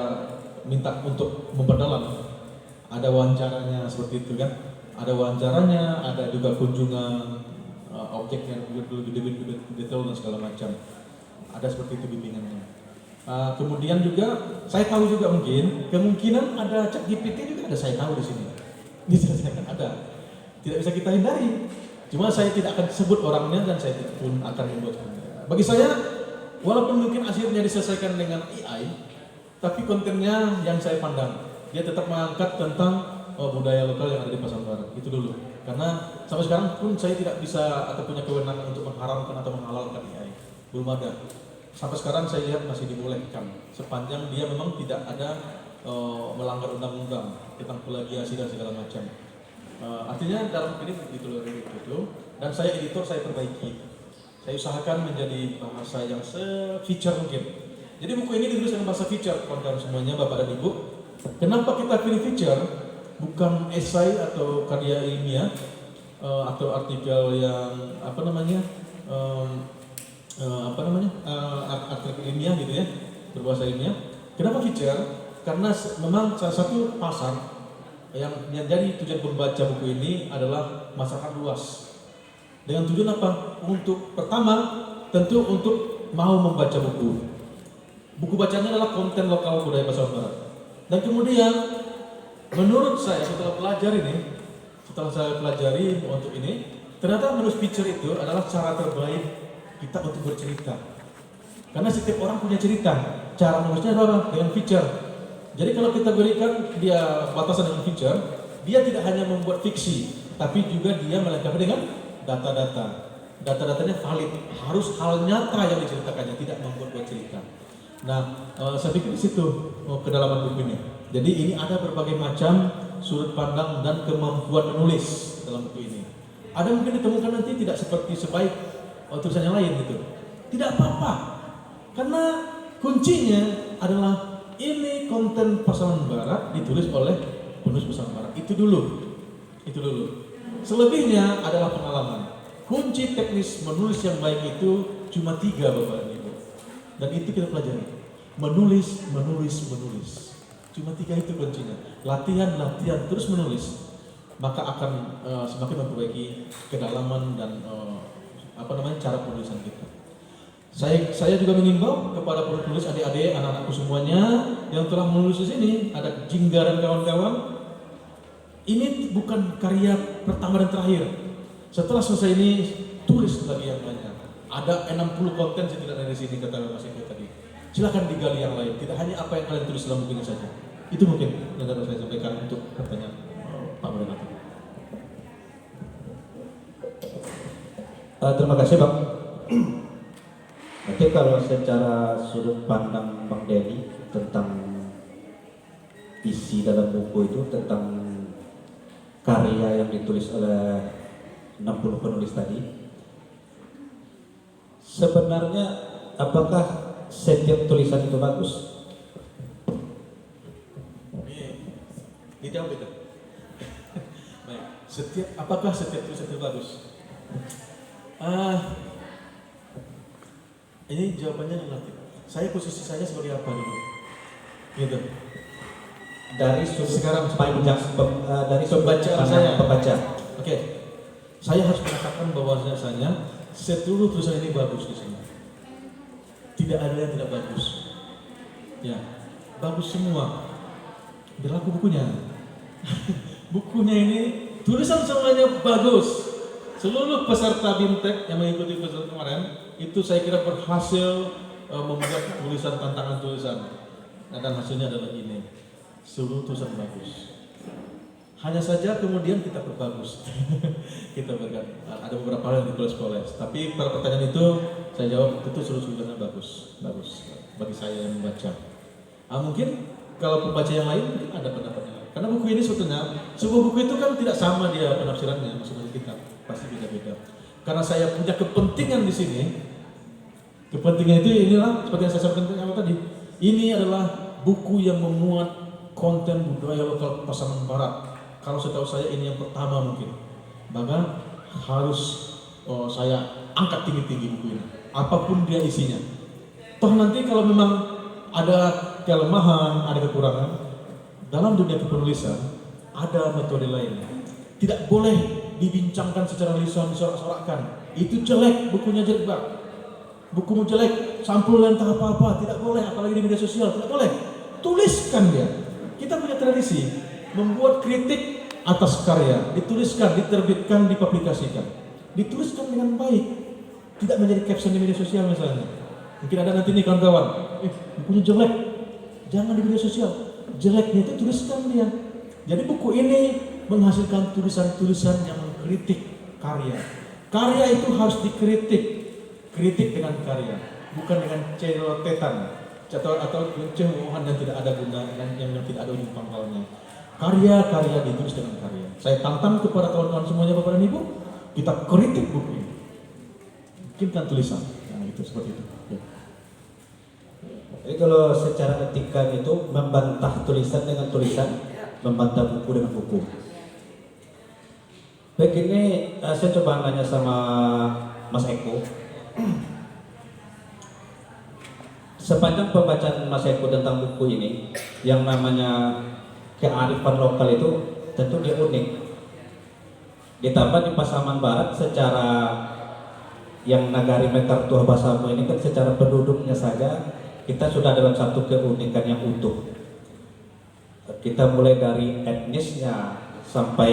minta untuk memperdalam. Ada wawancaranya seperti itu kan. Ada wawancaranya, ada juga kunjungan objek yang lebih detail dan segala macam. Ada seperti itu bimbingannya. Kemudian juga saya tahu juga mungkin kemungkinan ada ChatGPT juga ada, saya tahu di sini. Ini saya kan ada. Tidak bisa kita hindari. Cuma saya tidak akan sebut orangnya dan saya pun akan membuatnya. Bagi saya, walaupun mungkin akhirnya diselesaikan dengan AI, tapi kontennya yang saya pandang, dia tetap mengangkat tentang budaya lokal yang ada di Pasaman Barat. Itu dulu. Karena sampai sekarang pun saya tidak bisa atau punya kewenangan untuk mengharamkan atau menghalalkan AI. Belum ada. Sampai sekarang saya lihat masih dibolehkan sepanjang dia memang tidak ada melanggar undang-undang tentang plagiasi dan segala macam. Artinya dalam ini begitu dan saya editor, saya perbaiki. Saya usahakan menjadi bahasa yang se-feature mungkin. Jadi buku ini ditulis dengan bahasa feature, kawan-kawan semuanya, Bapak dan Ibu. Kenapa kita pilih feature? Bukan esai atau karya ilmiah atau artikel yang artikel ilmiah gitu ya, berbahasa ilmiah. Kenapa feature? Karena memang salah satu pasar yang jadi tujuan pembaca buku ini adalah masyarakat luas. Dengan tujuan apa? Untuk pertama tentu untuk mau membaca buku. Buku bacanya adalah konten lokal budaya Pasaman Barat. Dan kemudian menurut saya setelah saya pelajari untuk ini, ternyata menulis picture itu adalah cara terbaik kita untuk bercerita. Karena setiap orang punya cerita, cara menulisnya adalah dengan picture. Jadi kalau kita berikan dia batasan dengan picture, dia tidak hanya membuat fiksi, tapi juga dia melengkapi dengan data-data. Data-datanya valid, harus hal nyata yang diceritakannya, tidak membuat cerita. Nah, saya pikir di situ kedalaman buku ini. Jadi ini ada berbagai macam sudut pandang dan kemampuan menulis dalam buku ini. Ada mungkin ditemukan nanti tidak seperti sebaik tulisan yang lain gitu. Tidak apa-apa, karena kuncinya adalah ini konten pasaman barat ditulis oleh penulis pasaman barat. Itu dulu. Selebihnya adalah pengalaman. Kunci teknis menulis yang baik itu cuma 3 Bapak dan Ibu. Dan itu kita pelajari. Menulis. Cuma 3 itu kuncinya. Latihan, terus menulis. Maka akan semakin memperbaiki kedalaman dan cara penulisan kita. Saya juga mengimbau kepada penulis adik-adik, anak-anakku semuanya yang telah menulis di sini, ada Jingga dan kawan-kawan. Ini bukan karya pertama dan terakhir. Setelah selesai ini, tulis lagi yang banyak. Ada 60 konten setidaknya di sini kata Mas Eko tadi. Silakan digali yang lain. Tidak hanya apa yang kalian tulis dalam buku ini saja. Itu mungkin yang dapat saya sampaikan untuk pertanyaan Pak Moderator. Terima kasih Bang. Nanti kalau secara sudut pandang Bang Denny tentang isi dalam buku itu, tentang karya yang ditulis oleh 60 penulis tadi, sebenarnya apakah setiap tulisan itu bagus? Dijawab itu. Baik. Apakah setiap tulisan itu bagus? Ini jawabannya relatif. Posisi saya sebagai apa dulu? Gitu. Dari sudut Sekarang panjang dari sudut pembacaan saya. pembaca. Oke. Saya harus mengatakan bahwasanya seluruh tulisan ini bagus di sini. Tidak ada yang tidak bagus. Ya, bagus semua. Berlaku bukunya. Bukunya ini tulisan semuanya bagus. Seluruh peserta BIMTEK yang mengikuti peserta kemarin itu saya kira berhasil membuat tulisan tantangan tulisan. Dan hasilnya adalah ini. Seluruh tulisan bagus. Hanya saja kemudian kita perbagus. Kita berikan ada beberapa hal yang dipoles-poles. Tapi pada pertanyaan itu saya jawab itu seluruh tulisannya bagus bagi saya yang membaca. Mungkin kalau pembaca yang lain mungkin ada pendapatnya. Karena buku ini sebetulnya sebuah buku itu kan tidak sama dia penafsirannya masing-masing kitab, pasti beda-beda. Karena saya punya kepentingan di sini. Kepentingan itu inilah seperti yang saya sampaikan tadi. Ini adalah buku yang memuat konten budaya lokal pasaman barat. Kalau setahu saya ini yang pertama mungkin. Maka harus saya angkat tinggi-tinggi buku ini. Apapun dia isinya. Toh nanti kalau memang ada kelemahan, ada kekurangan dalam dunia kepenulisan, ada metode lainnya. Tidak boleh dibincangkan secara lisan, disorak-sorakkan. Itu jelek, bukunya jelek, Pak. Bukumu jelek, sampul dan tak apa-apa, tidak boleh, apalagi di media sosial, tidak boleh. Tuliskan dia. Kita punya tradisi membuat kritik atas karya, dituliskan, diterbitkan, dipublikasikan. Dituliskan dengan baik, tidak menjadi caption di media sosial misalnya. Mungkin ada nanti nih kawan-kawan, bukunya jelek, jangan di media sosial. Jeleknya itu tuliskan dia. Jadi buku ini menghasilkan tulisan-tulisan yang mengkritik karya. Karya itu harus dikritik, kritik dengan karya, bukan dengan celotetan atau cemoohan yang tidak ada guna dan yang tidak ada ujung pangkalnya. Karya-karya ditulis dengan karya. Saya tantang kepada kawan-kawan semuanya, Bapak dan Ibu, kita kritik buku ini. Bikinkan tulisan, itu seperti itu. Ya. Jadi kalau secara etika itu membantah tulisan dengan tulisan, membantah buku dengan buku. Baik, ini saya coba nanya sama Mas Eko. Sepanjang pembacaan Mas Eko tentang buku ini, yang namanya kearifan lokal itu tentu dia unik. Ditambah di Pasaman Barat secara yang Nagari Mekartua Basamu ini kan secara penduduknya saja kita sudah dalam satu keunikan yang utuh. Kita mulai dari etnisnya sampai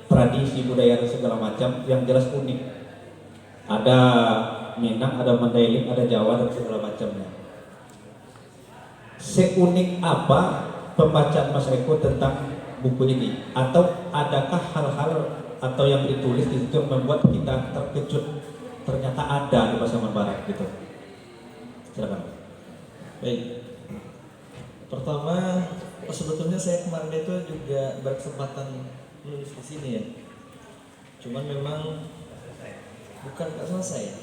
tradisi budaya dan segala macam yang jelas unik. Ada Minang, ada Mandailing, ada Jawa dan segala macamnya. Seunik apa pembacaan Mas Eko tentang buku ini? Atau adakah hal-hal atau yang ditulis di situ yang membuat kita terkejut ternyata ada di Pasaman Barat gitu? Silakan. Baik. Pertama, sebetulnya saya kemarin itu juga berkesempatan menulis di sini ya. Cuman memang bukan nggak selesai,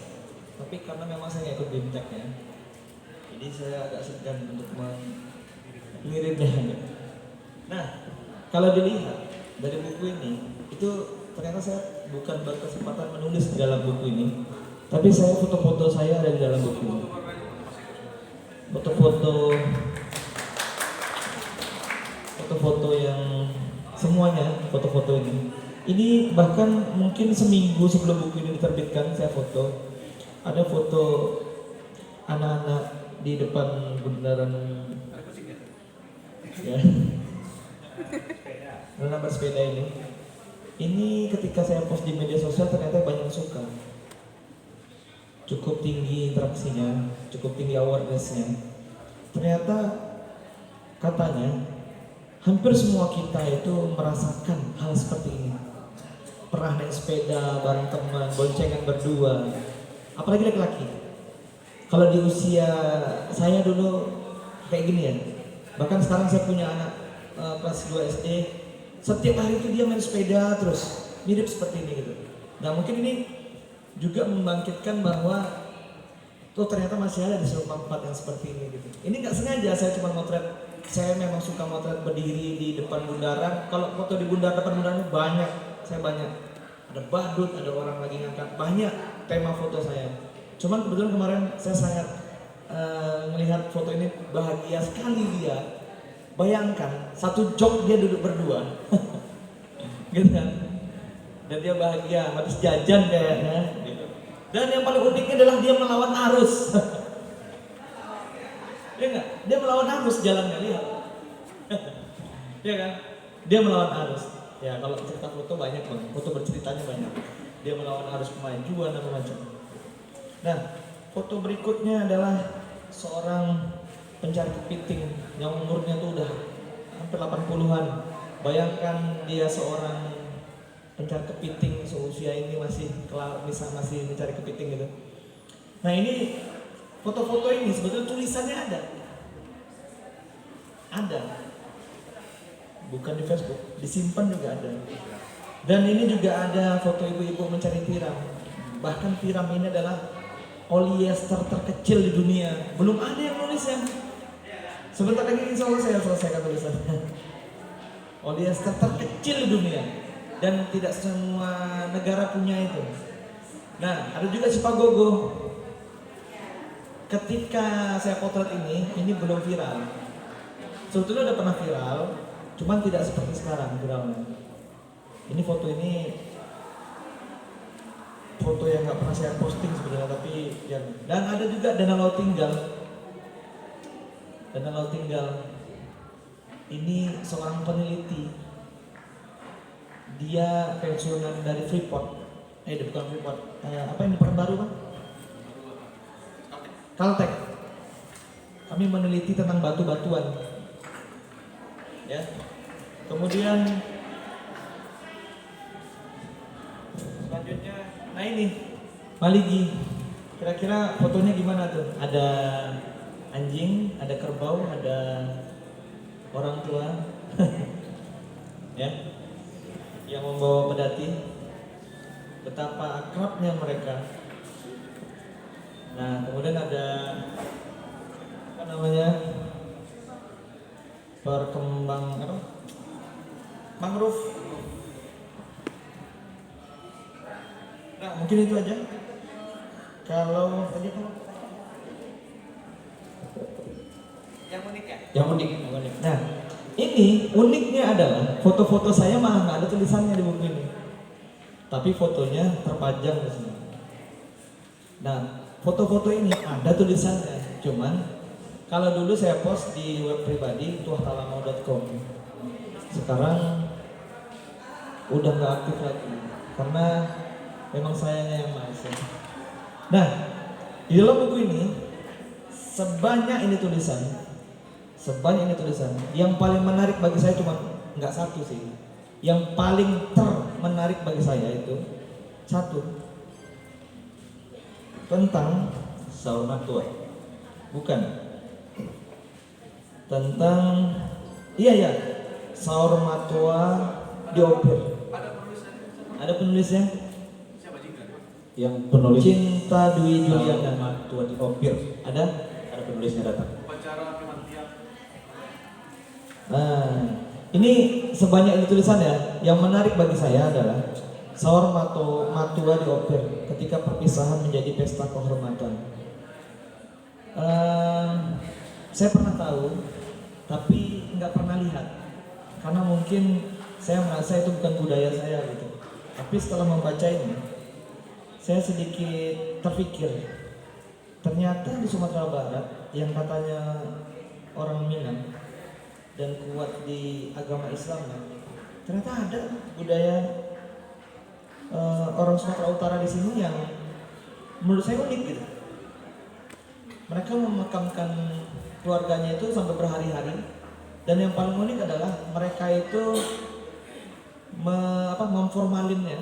tapi karena memang saya nggak ikut BIMTEK ya, jadi saya agak segan untuk mengirimnya. Nah, kalau dilihat dari buku ini, itu ternyata saya bukan berkesempatan menulis di dalam buku ini, tapi saya foto-foto saya ada di dalam buku ini. Foto-foto yang semuanya foto-foto ini bahkan mungkin seminggu sebelum buku ini diterbitkan saya foto. Ada foto anak-anak di depan bundaran ya, bundaran bersepeda ini ketika saya post di media sosial ternyata banyak yang suka, cukup tinggi interaksinya, cukup tinggi awarenessnya. Ternyata katanya hampir semua kita itu merasakan hal seperti ini. Pernah naik sepeda bareng teman, boncengan berdua, apalagi laki-laki. Kalau di usia saya dulu kayak gini ya, bahkan sekarang saya punya anak kelas 2 SD, setiap hari itu dia main sepeda terus, mirip seperti ini gitu. Nah mungkin ini juga membangkitkan bahwa tuh ternyata masih ada di Serupa 4 yang seperti ini gitu. Ini nggak sengaja saya cuma motret, saya memang suka motret berdiri di depan bundaran. Kalau foto di depan bundaran banyak, saya banyak. Ada badut, ada orang lagi ngangkat, banyak tema foto saya. Cuman kebetulan kemarin saya sangat melihat foto ini bahagia sekali dia. Bayangkan satu jok dia duduk berdua, gitu kan? Dan dia bahagia, habis jajan kayaknya. Gitu. Dan yang paling uniknya adalah dia melawan arus. Dia enggak? Dia melawan arus jalannya, lihat. Iya kan? Dia melawan arus. Ya kalau cerita foto banyak bang, foto berceritanya banyak. Dia melawan arus kemajuan dan macam. Nah, foto berikutnya adalah seorang pencari kepiting yang umurnya tuh udah hampir 80-an. Bayangkan dia seorang pencari kepiting seusia ini masih mencari kepiting gitu. Nah ini foto-foto ini sebetulnya tulisannya ada, bukan di Facebook, disimpan juga ada. Dan ini juga ada foto ibu-ibu mencari tiram. Bahkan tiram ini adalah polyester terkecil di dunia. Belum ada yang nulisnya. Sebentar lagi insya Allah saya selesaikan tulisannya. Polyester terkecil di dunia. Dan tidak semua negara punya itu. Nah, ada juga si Pagogo. Ketika saya potret ini belum viral. Sebetulnya udah pernah viral, cuman tidak seperti sekarang viralnya. Ini foto yang nggak pernah saya posting sebenarnya, tapi yang dan ada juga Danau Laut Tinggal. Danau Laut Tinggal. Ini seorang peneliti. Dia pensiunan dari Freeport. Bukan Freeport. Apa yang di Pekanbaru, Bang? Caltech. Kami meneliti tentang batu-batuan. Ya. Kemudian selanjutnya, nah ini Maligi. Kira-kira fotonya gimana tuh? Ada anjing, ada kerbau, ada orang tua. Ya. Yang membawa pedati, betapa akrabnya mereka. Nah, kemudian ada apa namanya, mangrove. Nah, mungkin itu aja. Kalau tadi apa? Yang unik ya? Yang unik. Nah, ini uniknya adalah foto-foto saya malah nggak ada tulisannya di buku ini, tapi fotonya terpajang di sini. Nah, foto-foto ini ada tulisannya, cuman Kalau dulu saya post di web pribadi tuahtalamau.com. Sekarang udah nggak aktif lagi karena memang sayangnya yang malas. Nah, di dalam buku ini sebanyak ini tulisan, yang paling menarik bagi saya cuma nggak satu sih. Yang paling menarik bagi saya itu satu tentang Saur Matua. bukan tentang Saur Matua diopir. Ada penulisnya? Yang penulis Cinta Dwi Juliana. Matua di Opir. Ada? Ada penulisnya datang. Nah, ini sebanyak ini tulisan ya. Yang menarik bagi saya adalah Saur Matua diopir ketika perpisahan menjadi pesta kehormatan. Saya pernah tahu, tapi nggak pernah lihat, karena mungkin saya merasa itu bukan budaya saya gitu. Tapi setelah membaca ini, saya sedikit terpikir, ternyata di Sumatera Barat yang katanya orang Minang dan kuat di agama Islam, ternyata ada budaya orang Sumatera Utara di sini yang menurut saya unik gitu. Mereka memakamkan keluarganya itu sampai berhari-hari, dan yang paling unik adalah mereka itu memformalinnya,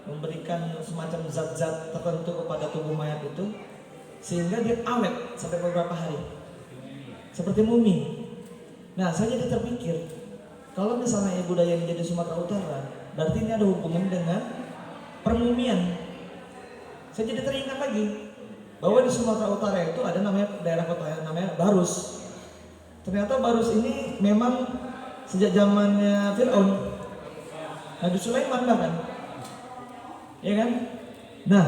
memberikan semacam zat-zat tertentu kepada tubuh mayat itu sehingga dia awet sampai beberapa hari, seperti mumi. Nah, saya jadi terpikir, kalau misalnya budaya yang jadi Sumatera Utara, berarti ini ada hubungan dengan permumian. Saya jadi teringat lagi bahwa di Sumatera Utara itu ada daerah kota yang namanya Barus. Ternyata Barus ini memang sejak zamannya Fir'aun, Nabi Sulaiman bahkan, ya kan? Nah,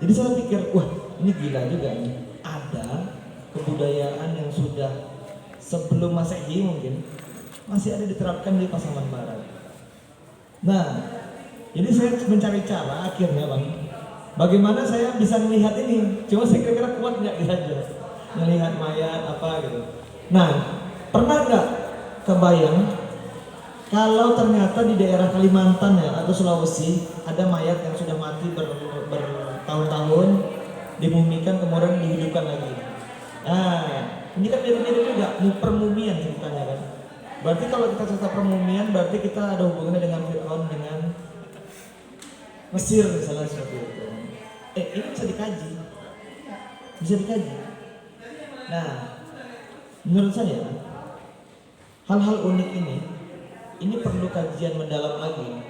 jadi saya pikir, wah ini gila juga nih. Ada kebudayaan yang sudah sebelum Masehi mungkin masih ada diterapkan di Pasaman Barat. Nah, jadi saya mencari cara akhirnya bang, bagaimana saya bisa melihat ini. Cuma saya kira-kira kuat nggak gitu aja melihat mayat apa gitu. Nah, pernah nggak kebayang kalau ternyata di daerah Kalimantan ya atau Sulawesi ada mayat yang sudah mati bertahun-tahun, dimumikan kemudian dihidupkan lagi. Nah, ini kan mirip-mirip juga permumian ceritanya kan. Berarti kalau kita cerita permumian berarti kita ada hubungannya dengan Fir'aun, dengan Mesir misalnya seperti itu. Ini bisa dikaji. Nah, menurut saya hal-hal unik ini perlu kajian mendalam lagi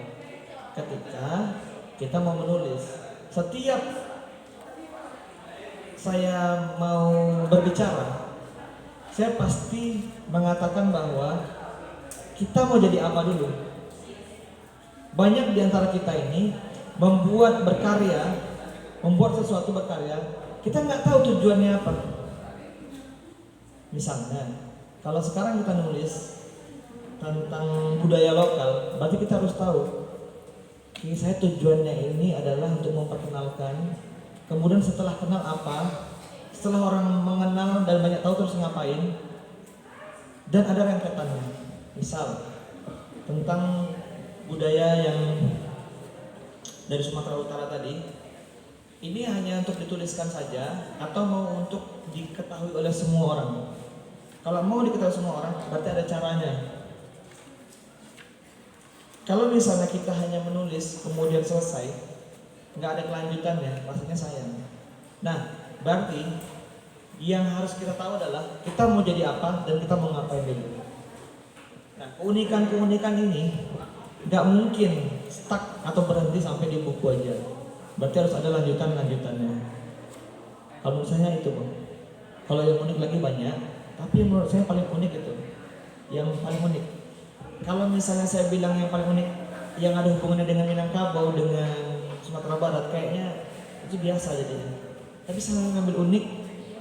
ketika kita mau menulis. Setiap saya mau berbicara, saya pasti mengatakan bahwa kita mau jadi apa dulu. Banyak di antara kita ini membuat sesuatu berkarya, kita nggak tahu tujuannya apa. Misalnya, kalau sekarang kita nulis tentang budaya lokal, berarti kita harus tahu, saya tujuannya ini adalah untuk memperkenalkan. Kemudian setelah kenal apa, setelah orang mengenal dan banyak tahu terus ngapain, dan ada rentetannya. Misal tentang budaya yang dari Sumatera Utara tadi, ini hanya untuk dituliskan saja atau mau untuk diketahui oleh semua orang? Kalau mau diketahui semua orang, berarti ada caranya. Kalau misalnya kita hanya menulis kemudian selesai, nggak ada kelanjutannya, rasanya sayang. Nah, berarti yang harus kita tahu adalah kita mau jadi apa dan kita mau ngapain dulu. Nah, keunikan-keunikan ini nggak mungkin stuck atau berhenti sampai di buku aja. Berarti harus ada lanjutannya. Kalau menurut saya itu bang. Kalau yang unik lagi banyak, tapi menurut saya paling unik itu, yang paling unik. Kalau misalnya saya bilang yang paling unik, yang ada hubungannya dengan Minangkabau, dengan Sumatera Barat, kayaknya itu biasa jadinya. Tapi saya ngambil unik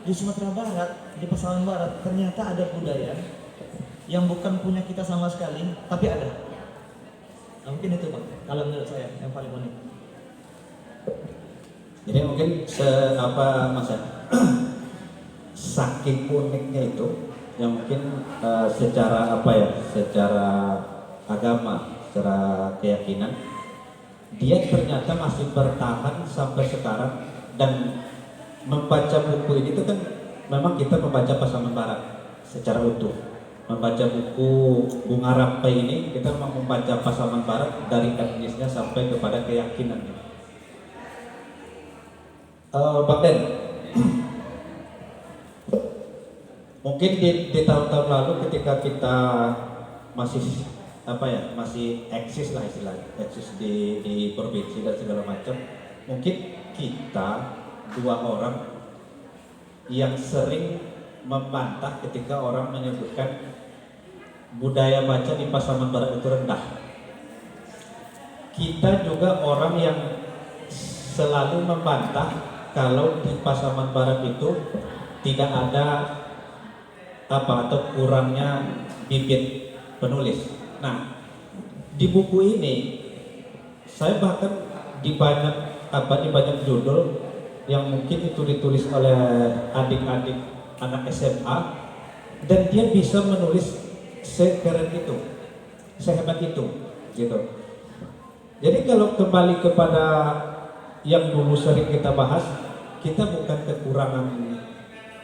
di Sumatera Barat, di Pasaman Barat, ternyata ada budaya yang bukan punya kita sama sekali, tapi ada. Nah, mungkin itu bang, kalau menurut saya yang paling unik. Jadi mungkin saking uniknya itu yang mungkin secara apa ya, secara agama, secara keyakinan, dia ternyata masih bertahan sampai sekarang. Dan membaca buku ini itu kan memang kita membaca Pasaman Barat secara utuh. Membaca buku Bunga Rampai ini kita memang membaca Pasaman Barat dari etnisnya sampai kepada keyakinannya. Bang Den, mungkin di tahun-tahun lalu ketika kita masih apa ya, masih eksis lah istilahnya, eksis di provinsi dan segala macam, mungkin kita dua orang yang sering membantah ketika orang menyebutkan budaya baca di Pasaman Barat itu rendah. Kita juga orang yang selalu membantah kalau di Pasaman Barat itu tidak ada apa atau kurangnya bibit penulis. Nah, di buku ini saya bahkan di banyak judul yang mungkin itu ditulis oleh adik-adik anak SMA, dan dia bisa menulis sekeren itu, sehebat itu, gitu. Jadi kalau kembali kepada yang dulu sering kita bahas, kita bukan kekurangan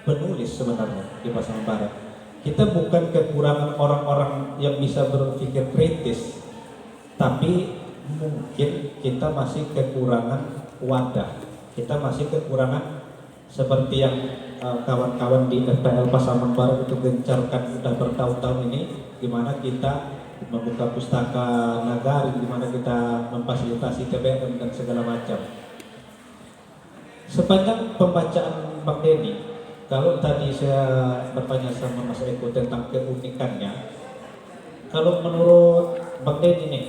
penulis sebenarnya di Pasaman Barat. Kita bukan kekurangan orang-orang yang bisa berpikir kritis, tapi mungkin kita masih kekurangan wadah. Kita masih kekurangan seperti yang kawan-kawan di FPL Pasaman Barat itu gencarkan sudah bertahun-tahun ini, di mana kita membuka pustaka nagari, di mana kita memfasilitasi TBM dan segala macam. Sepanjang pembacaan Bang Denny, kalau tadi saya bertanya sama Mas Eko tentang keunikannya, kalau menurut Bang Denny nih,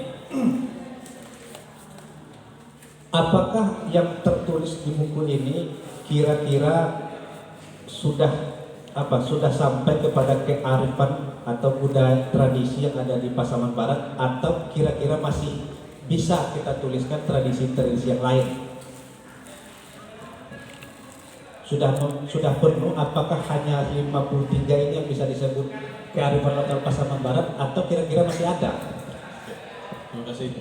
apakah yang tertulis di buku ini kira-kira sudah sampai kepada kearifan atau budaya tradisi yang ada di Pasaman Barat, atau kira-kira masih bisa kita tuliskan tradisi-tradisi yang lain? Sudah penuh, apakah hanya 53 ini yang bisa disebut kearifan lokal Pasaman Barat, atau kira-kira masih ada? Terima kasih.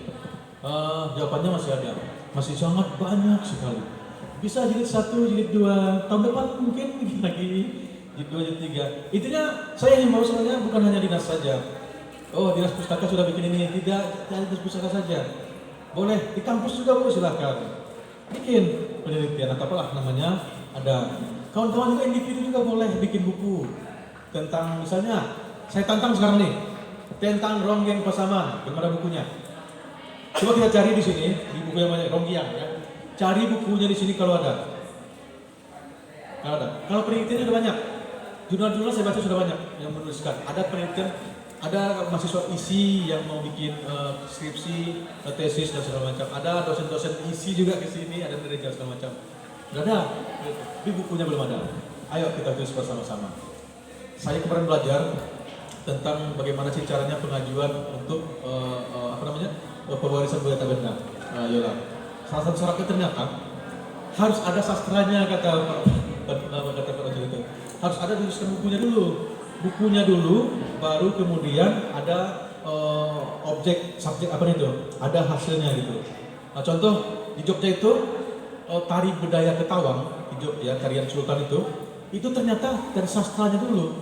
Jawabannya masih ada, masih sangat banyak sekali. Bisa jilid 1, jilid 2, tahun depan mungkin lagi jilid 2, jilid 3. Intinya saya ingin bawa soalnya bukan hanya dinas saja. Oh, dinas pustaka sudah bikin ini, tidak dinas pustaka saja. Boleh di kampus juga, boleh silakan bikin penelitian atau apalah namanya. Ada kawan-kawan juga individu juga boleh bikin buku tentang, misalnya saya tantang sekarang nih tentang Ronggeng Pasaman. Bagaimana bukunya? Coba kita cari di sini, di buku yang banyak Ronggiang ya. Cari bukunya di sini kalau ada. Kalau ada. Kalau penelitiannya sudah banyak. Jurnal-jurnal saya baca sudah banyak yang menuliskan. Ada penelitian, ada mahasiswa isi yang mau bikin skripsi, tesis dan segala macam. Ada dosen-dosen isi juga ke sini, ada penelitian segala macam. Sudah ada. Tapi bukunya belum ada. Ayo kita tulis bersama-sama. Saya kemarin belajar tentang bagaimana sih caranya pengajuan untuk pewarisan budaya benda. Yola. Salah satu syaratnya ternyata harus ada sastranya, kata Pak Rajul itu. Harus ada tuliskan bukunya dulu, baru kemudian ada subjek apa itu, ada hasilnya gitu. Nah, contoh di Jogja itu tari budaya Ketawang di Jogja, tarian Sultan itu ternyata dari sastranya dulu.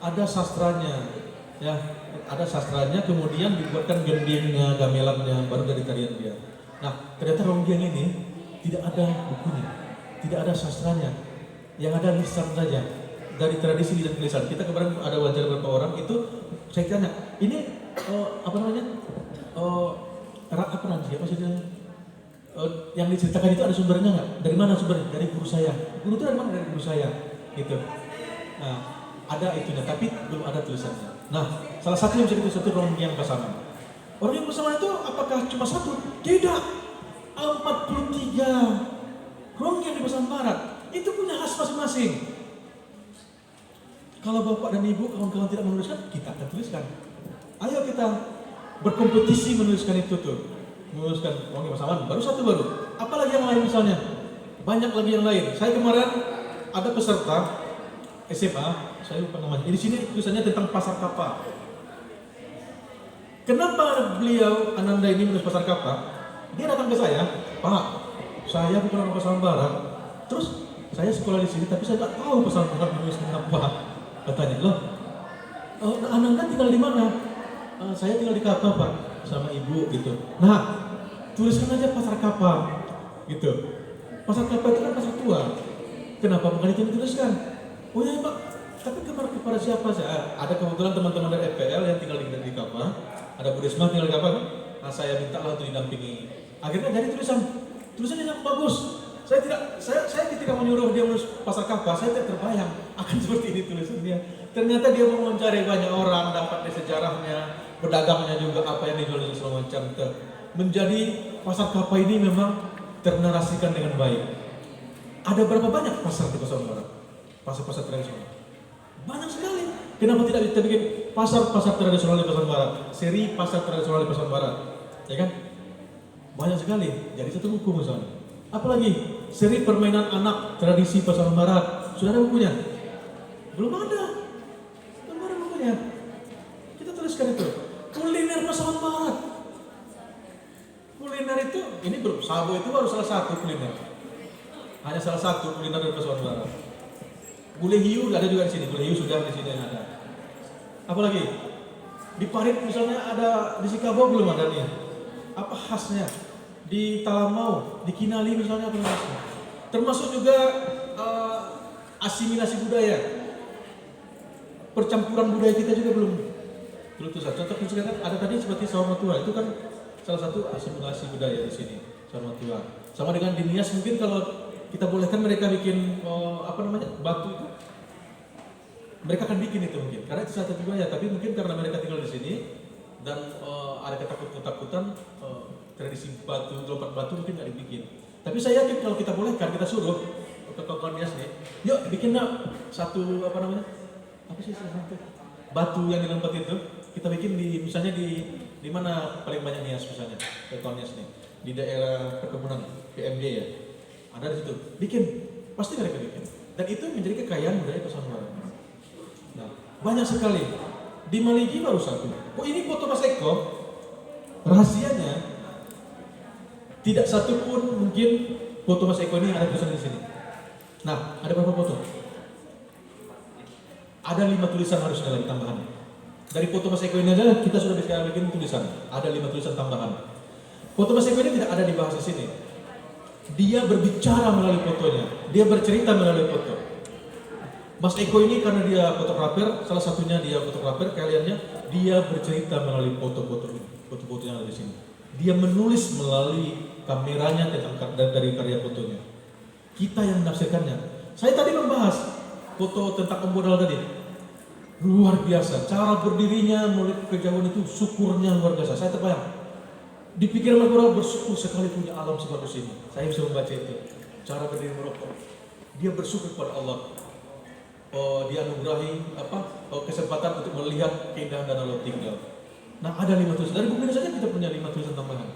Ada sastranya, ya, ada sastranya, kemudian dibuatkan gendingnya, gamelannya, baru dari tarian dia. Nah, ternyata Ronggiang ini tidak ada bukunya, tidak ada sastranya, yang ada lisan saja, dari tradisi dan tulisan. Kita kemarin ada wawancara beberapa orang itu, saya tanya, ini apa yang diceritakan itu ada sumbernya nggak? Dari mana sumbernya? Dari guru saya. Guru itu dari mana? Dari guru saya, gitu. Nah, ada itunya, tapi belum ada tulisannya. Nah, salah satu yang bisa ditulis itu Ronggiang Pasaman. Ronggiang Pasaman itu apakah cuma satu? Tidak. 43 Ronggiang di Pasaman Barat. Itu punya khas masing-masing. Kalau bapak dan ibu, kawan-kawan tidak menuliskan, kita akan tuliskan. Ayo kita berkompetisi menuliskan itu tuh. Menuliskan Ronggiang Pasaman, baru satu baru. Apalagi yang lain misalnya? Banyak lagi yang lain. Saya kemarin ada peserta SMA, saya lupa namanya. Di sini tulisannya tentang pasar kapal. Kenapa beliau Ananda ini menulis pasar kapal? Dia datang ke saya, Pak, saya bukan orang Pasaman Barat. Terus saya sekolah di sini, tapi saya nggak tahu Pasaman Barat menulis apa. Katanya, loh, Ananda tinggal di mana? Saya tinggal di kapal, Pak, sama ibu gitu. Nah, tuliskan aja pasar kapal, gitu. Pasar kapal itu kan pasar tua. Kenapa bukan itu dituliskan? Oh ya Pak, tapi kepada siapa saya? Ada kebetulan teman-teman dari FPL yang tinggal di kapal. Ada Bu Risma tinggal di kapal kan? Nah, saya minta lah untuk didampingi. Akhirnya jadi tulisannya yang bagus. Saya ketika menyuruh dia menulis pasar kapal, saya tidak terbayang akan seperti ini tulisannya. Ternyata dia mau mencari banyak orang, dapat dari sejarahnya, pedagangnya juga apa yang dijual dan segala macam. Menjadi pasar kapal ini memang ternarasikan dengan baik. Ada berapa banyak pasar di Pasaman Barat? Pasar-pasar tradisional banyak sekali. Kenapa tidak kita bikin pasar-pasar tradisional di Pasaman Barat, seri pasar tradisional di Pasaman Barat, ya kan? Banyak sekali. Jadi satu buku misalnya. Apalagi seri permainan anak tradisi Pasaman Barat. Sudah ada bukunya? Belum ada bukunya. Kita tuliskan itu. Kuliner Pasaman Barat. Kuliner itu, ini belum. Sabo itu baru salah satu kuliner. Hanya salah satu kuliner dari Pasaman Barat. Gulai hiu ada juga di sini. Gulai hiu sudah di sini ada. Apalagi di Parit misalnya ada, di Sikabo belum ada nih. Apa khasnya? Di Talamau, di Kinali misalnya apa khasnya? Termasuk juga asimilasi budaya. Percampuran budaya kita juga belum terlihat. Contoh misalkan ada tadi seperti Sawah Matua, itu kan salah satu asimilasi budaya di sini. Sawah Matua. Sama dengan di Nias mungkin kalau kita bolehkan mereka bikin batu itu, mereka akan bikin itu mungkin karena itu satu budaya, tapi mungkin karena mereka tinggal di sini dan ada ketakutan tradisi batu, lompat batu mungkin nggak dibikin. Tapi saya yakin kalau kita bolehkan, kita suruh ke kawan Nias nih, yuk bikin satu apa sih batu yang dilompat itu, kita bikin misalnya di mana paling banyak Nias misalnya, kawan Nias nih di daerah perkebunan PMD ya. Ada di situ, bikin, pasti mereka bikin. Dan itu menjadi kekayaan budaya Pasaman Barat. Nah, banyak sekali. Di Maligi baru satu. Oh ini foto Mas Eko, rahasianya tidak satu pun mungkin foto Mas Eko ini ada tulisan di sini. Nah, ada berapa foto? Ada 5 tulisan harusnya lagi tambahan. Dari foto Mas Eko ini aja kita sudah bisa bikin tulisan. Ada 5 tulisan tambahan. Foto Mas Eko ini tidak ada dibahas di sini. Dia berbicara melalui fotonya, dia bercerita melalui foto. Mas Eko ini karena dia fotografer, salah satunya dia fotografer, kaliannya dia bercerita melalui foto-foto yang ada di sini. Dia menulis melalui kameranya dari karya fotonya. Kita yang menafsirkannya. Saya tadi membahas foto tentang Om Bodal tadi. Luar biasa, cara berdirinya mulai kejauhan itu syukurnya luar biasa. Saya terbayang. Di pikiran Mas Bodal bersyukur sekali punya alam sebagus ini. Saya bisa membaca itu. Cara berdiri merokok. Dia bersyukur kepada Allah. Dia anugerahi kesempatan untuk melihat keindahan danau tinggal. Nah, ada 5 tulisan. Dari buku ini saja kita punya 5 tulisan tambahan.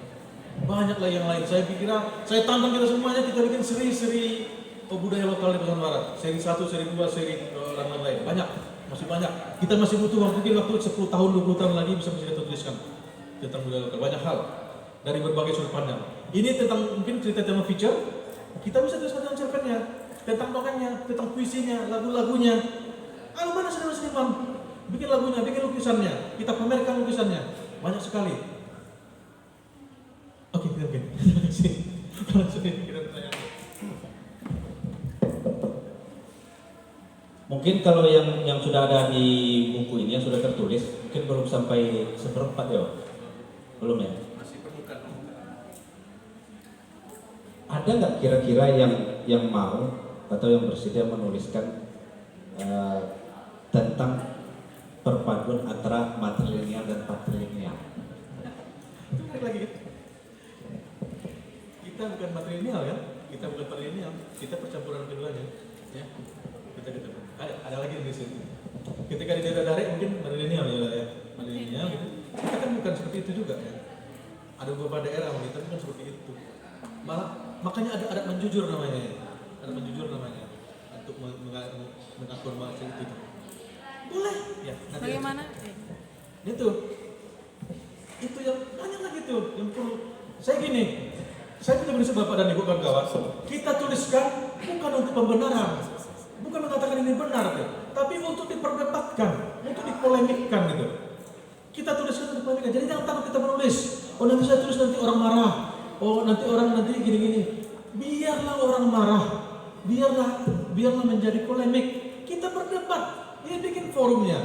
Banyaklah yang lain. Saya tantang kita semuanya, kita bikin seri-seri budaya lokal di Pasaman Barat. Seri 1, seri 2, seri lain-lain. Banyak, masih banyak. Kita masih butuh waktu 10 tahun, 20 tahun lagi bisa kita tuliskan tentang budaya lokal. Banyak hal dari berbagai sudut pandang. Ini tentang mungkin cerita tema feature, kita bisa tuliskan tentang cerpennya, tentang dongengnya, tentang puisinya, lagu-lagunya. Mana seniman-seniman? Bikin lagunya, bikin lukisannya, kita pamerkan lukisannya. Banyak sekali. Oke, kita bikin. Mungkin kalau yang sudah ada di buku ini yang sudah tertulis, mungkin belum sampai seperempat ya, belum ya? Masih permukaan. Ada nggak kira-kira yang mau atau yang bersedia menuliskan tentang perpaduan antara matrilineal dan patrilineal? Itu balik lagi. Kita bukan matrilineal ya, kita bukan patrilineal, kita percampuran keduanya. Ya, kita. Ada lagi di situ. Ketika di daerah Darek mungkin matrilineal ya, matrilineal gitu. Kita kan bukan seperti itu juga ya. Ada beberapa daerah kita bukan seperti itu. Makanya ada adat menjujur namanya. Adat menjujur namanya. untuk mengafirmasi itu. Boleh, ya. Nanti Bagaimana? Itu yang banyak lagi tuh yang perlu. Saya gini, saya punya prinsip Bapak dan Ibu kawan-kawan. Kita tuliskan bukan untuk pembenaran, bukan mengatakan ini benar, tapi untuk diperdebatkan, untuk dipolemikkan gitu. Kita tuliskan untuk dipolemikkan. Jadi jangan takut kita menulis. Oh nanti saya tulis nanti orang marah. Oh nanti orang gini-gini. Biarlah orang marah. Biarlah menjadi polemik. Kita berdebat. Ini bikin forumnya.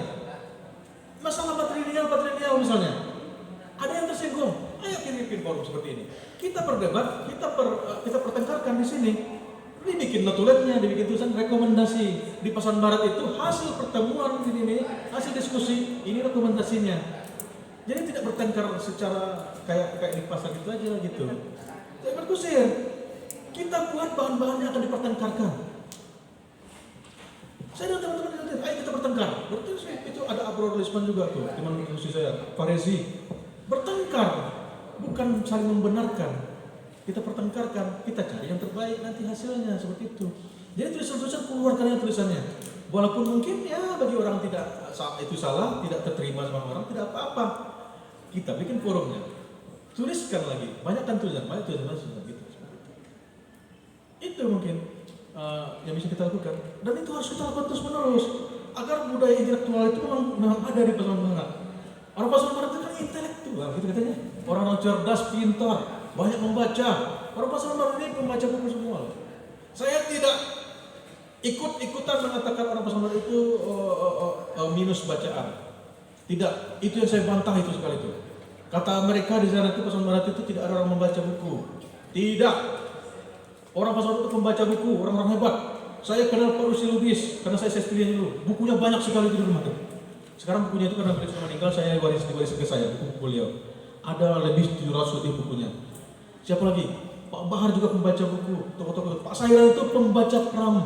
Masalah patrilineal misalnya. Ada yang tersinggung. Ayo bikin forum seperti ini. Kita berdebat, kita pertengkarkan di sini. Dibikin notulennya, dibikin tulisan rekomendasi di Pasaman Barat itu hasil pertemuan ini, hasil diskusi, ini rekomendasinya. Jadi tidak bertengkar secara kayak di pasar gitu aja gitu. Tidak berkusir. Kita buat bahan-bahan yang akan dipertengkarkan. Saya dan teman-teman, ayo kita bertengkar. Berarti itu ada Abraham Lisman juga tuh, teman diskusi saya, Farezi. Bertengkar, bukan saling membenarkan. Kita pertengkarkan, kita cari yang terbaik nanti hasilnya seperti itu. Jadi tulisan-tulisan keluarkan tulisannya. Walaupun mungkin ya bagi orang tidak itu salah, tidak terterima sama orang, tidak apa-apa. Kita bikin forumnya, tuliskan lagi, banyakkan tulisan gitu. Itu mungkin yang bisa kita lakukan. Dan itu harus kita lakukan terus menerus agar budaya intelektual itu memang ada di Pasaman Barat. Orang Pasaman Barat itu kan intelektual, gitu katanya. Orang cerdas, pintar, banyak membaca. Orang Pasaman Barat ini pembaca buku semua. Saya tidak ikut-ikutan mengatakan orang Pasaman Barat itu minus bacaan. Tidak, itu yang saya bantah itu sekali itu. Kata mereka di sana itu Pasaman Barat itu tidak ada orang membaca buku. Tidak. Orang Pasaman Barat itu pembaca buku, orang-orang hebat. Saya kenal Pak Rusli Lubis karena saya sendiri dulu. Bukunya banyak sekali di rumah tuh. Sekarang bukunya itu karena beliau sudah meninggal, saya diwaris ke saya buku beliau. Ada lebih 700 lebih bukunya. Siapa lagi? Pak Bahar juga pembaca buku, tokoh-tokoh. Pak Sairan itu pembaca Pram.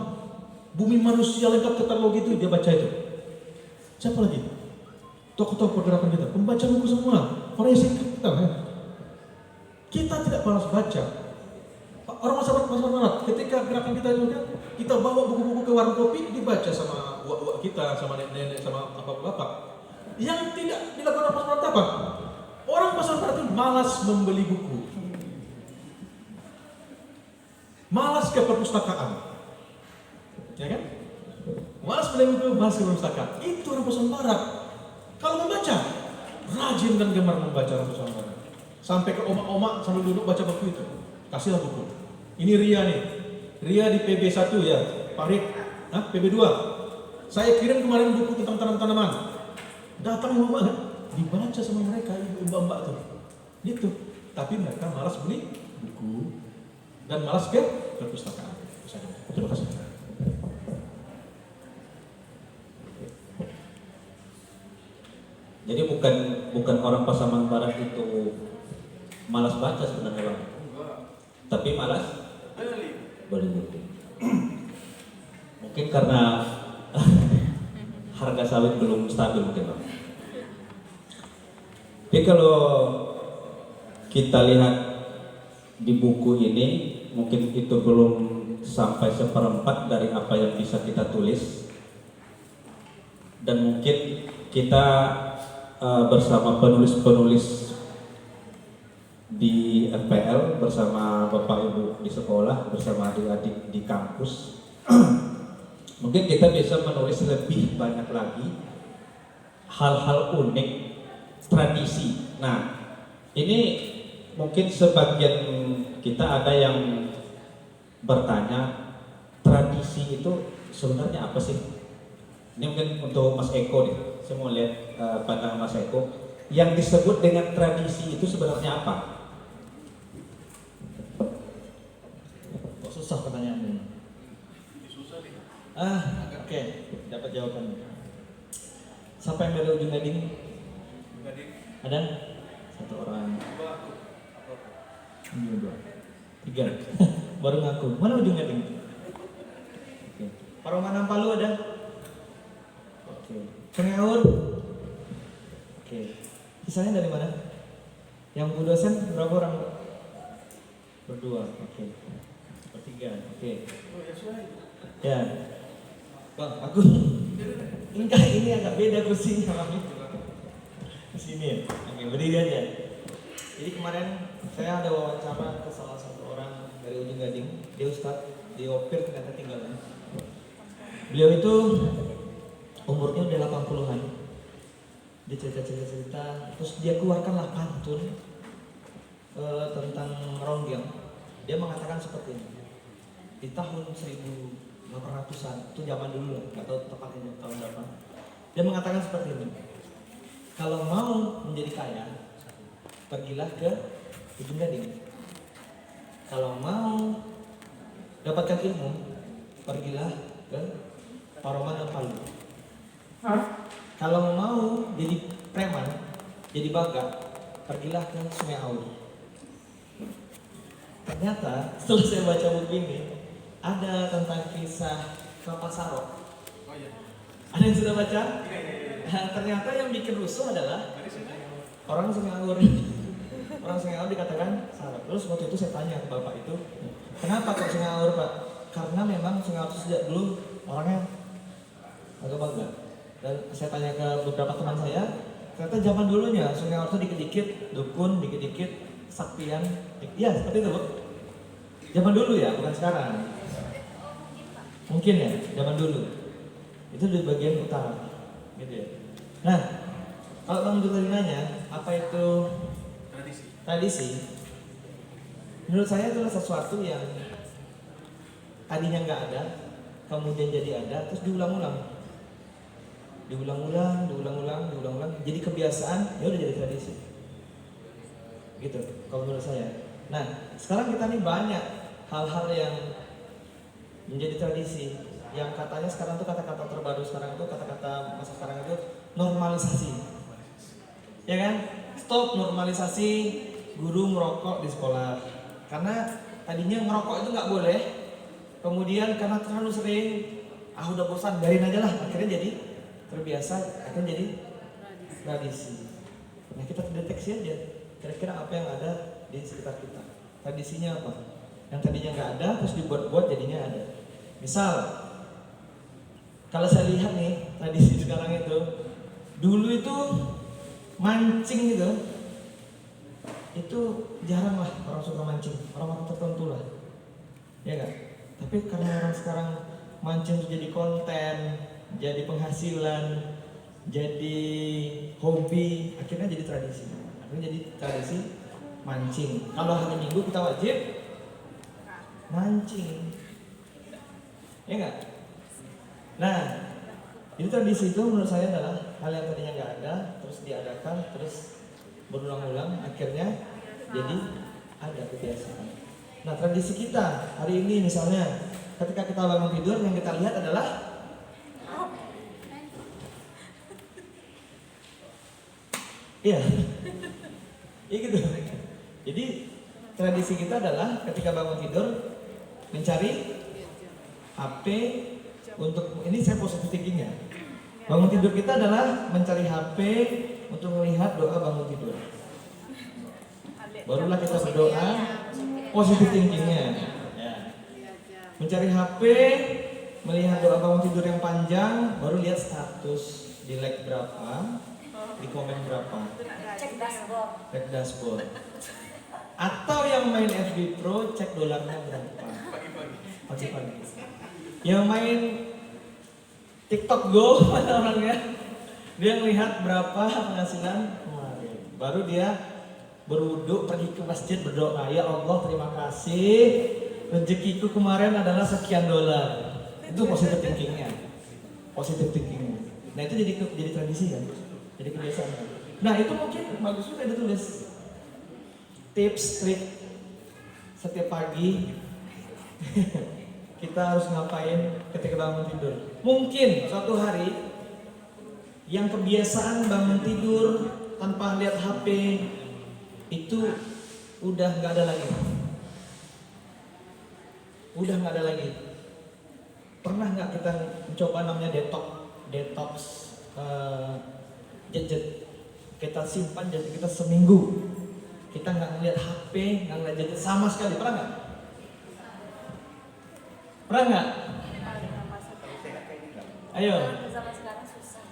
Bumi Manusia Lengkap Tetralogi itu dia baca itu. Siapa lagi? Tokoh-tokoh pergerakan kita, pembaca buku semua. Forensik kita. Kita tidak malas baca. Orang masyarakat Barat, ketika gerakan kita juga, kita bawa buku-buku ke warung kopi, dibaca sama uak-uak kita, sama nenek-nenek, sama bapak-bapak. Yang tidak dilakukan orang Pasaman Barat apa? Orang Pasaman Barat itu malas membeli buku, malas ke perpustakaan, ya kan? Malas beli buku, malas ke perpustakaan. Itu orang Pasaman Barat. Kalau membaca, rajin dan gemar membaca orang Pasaman Barat. Sampai ke omak-omak sambil duduk baca buku itu, kasihlah buku. Ini Ria nih, Ria di PB1 ya, Pak Rik, PB2. Saya kirim kemarin buku tentang tanam-tanaman. Datang mau banget, dibaca sama mereka, ibu mbak-mbak tuh. Gitu. Tapi mereka malas beli buku dan malas ke perpustakaan. Terima kasih. Jadi bukan orang Pasaman Barat itu malas baca sebenarnya Bang. Tapi malas beli buku. Mungkin karena harga sawit belum stabil mungkin Bang. Tapi kalau kita lihat di buku ini, mungkin itu belum sampai seperempat dari apa yang bisa kita tulis. Dan mungkin kita bersama penulis-penulis di FPL, bersama Bapak Ibu di sekolah, bersama adik-adik di kampus, mungkin kita bisa menulis lebih banyak lagi hal-hal unik, tradisi. Nah, ini mungkin sebagian kita ada yang bertanya, tradisi itu sebenarnya apa sih? Ini mungkin untuk Mas Eko nih, saya mau lihat pandangan Mas Eko. Yang disebut dengan tradisi itu sebenarnya apa? Kok susah pertanyaannya? Susah nih. Oke, dapat jawabannya. Siapa yang dari ujung gading? Ada? Satu orang. Dua. Tiga. Baru ngaku. Mana ujung gading? Oke. Paromanan Palu ada? Oke. Cengaur? Oke. Sisanya dari mana? Yang Bu dosen berapa orang? Berdua. Oke. Bertiga. Oke. Ya. Bang, aku enggak, ini agak beda kursinya bang. Di sini ya. Oke, berdiri aja. Jadi kemarin saya ada wawancara ke salah satu orang dari Ujung Gading, dia Ustadz di Opir ternyata tinggalnya. Beliau itu umurnya udah 80-an. Dia cerita, terus dia keluarkanlah pantun tentang ronggeng. Dia mengatakan seperti ini. Di tahun 1800-an, itu zaman dulu lah, nggak tahu tepatnya tahun berapa. Dia mengatakan seperti ini. Kalau mau menjadi kaya, pergilah ke Ujung Gading. Kalau mau dapatkan ilmu, pergilah ke Paroman dan Palu. Kalau mau jadi preman, jadi baga, pergilah ke Sungai Aur. Ternyata setelah saya baca buku ini, ada tentang kisah Kelapa Sarok. Ada yang sudah baca? Nah, ternyata yang bikin rusuh adalah orang Sungai Aur. Orang Sungai Aur dikatakan Sarok. Terus waktu itu saya tanya ke bapak itu, kenapa kok Sungai Aur pak? Karena memang Sungai Aur sejak dulu orangnya agak baga. Dan saya tanya ke beberapa teman saya, ternyata zaman dulunya Sungai Aur itu dikit-dikit dukun, dikit-dikit saktian. Iya seperti itu bu. Zaman dulu ya, bukan sekarang. Mungkin ya, zaman dulu. Itu di bagian utara, gitu ya. Nah, kalau Bang Jul tadi nanya, apa itu tradisi? Menurut saya adalah sesuatu yang tadinya nggak ada, kemudian jadi ada, terus diulang-ulang. Diulang-ulang, jadi kebiasaan, ya udah jadi tradisi. Gitu, kalau menurut saya. Nah, sekarang kita nih banyak hal-hal yang menjadi tradisi, yang katanya sekarang tuh kata-kata terbaru sekarang itu kata-kata masa sekarang itu normalisasi, ya kan? Stop normalisasi guru merokok di sekolah, karena tadinya ngerokok itu nggak boleh, kemudian karena terlalu sering, udah bosan, biarin aja lah, akhirnya jadi terbiasa, akhirnya jadi tradisi. Nah kita deteksi aja, kira-kira apa yang ada di sekitar kita, tradisinya apa? Yang tadinya nggak ada, terus dibuat-buat jadinya ada. Misal, kalau saya lihat nih tradisi sekarang itu, dulu itu mancing gitu, itu jarang lah orang suka mancing, orang-orang tertentu lah, ya kan? Tapi karena orang sekarang mancing itu jadi konten, jadi penghasilan, jadi hobi, akhirnya jadi tradisi. Akhirnya jadi tradisi mancing. Kalau hari Minggu kita wajib mancing, ya nggak? Nah, jadi tradisi itu menurut saya adalah hal yang tadinya nggak ada, terus diadakan, terus berulang-ulang, akhirnya jadi ada kebiasaan. Nah, tradisi kita hari ini misalnya, ketika kita bangun tidur, yang kita lihat adalah iya, iya gitu. Jadi tradisi kita adalah ketika bangun tidur mencari HP untuk, ini saya positif thinking ya. Bangun tidur kita adalah mencari HP untuk melihat doa bangun tidur. Barulah kita berdoa, positif thinkingnya. Ya. Mencari HP, melihat doa bangun tidur yang panjang, baru lihat status, di like berapa, di komen berapa. Cek dashboard. Cek dashboard. Atau yang main FB Pro, cek dolarnya berapa. Pagi-pagi. Yang main TikTok Go orangnya, dia melihat berapa penghasilan kemarin. Baru dia berwudu, pergi ke masjid berdoa, ya Allah terima kasih, rezekiku kemarin adalah sekian dolar. Itu positive thinkingnya. Positive thinkingnya. Nah itu jadi tradisi kan, jadi kebiasaan. Nah itu mungkin bagus juga ditulis tips trik setiap pagi. Kita harus ngapain ketika bangun tidur. Mungkin suatu hari yang kebiasaan bangun tidur tanpa lihat HP itu udah nggak ada lagi. Udah nggak ada lagi. Pernah nggak kita mencoba namanya detox gadget? Kita simpan gadget kita seminggu. Kita nggak ngeliat HP, nggak ngeliat gadget sama sekali. Pernah nggak? Pernah nggak? Ayo. Zaman sekarang susah.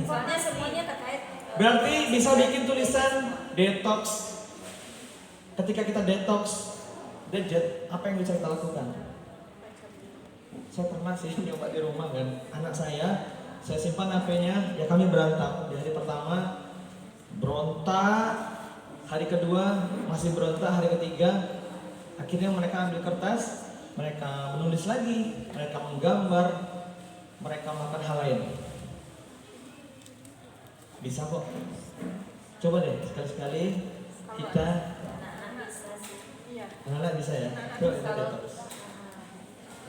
Soalnya semuanya terkait. Berarti bisa bikin tulisan detox. Ketika kita detox gadget, apa yang bisa kita lakukan? Saya pernah sih nyoba di rumah kan. Anak saya simpan HP-nya, ya kami berantem. Di hari pertama berontak, hari kedua masih berontak, hari ketiga akhirnya mereka ambil kertas, mereka menulis lagi, mereka menggambar, mereka melakukan hal lain. Bisa kok. Coba deh sekali-sekali kita Anak-anak bisa sih. Iya. anak-anak bisa ya. Anak-anak Coba bisa kita loh. detox.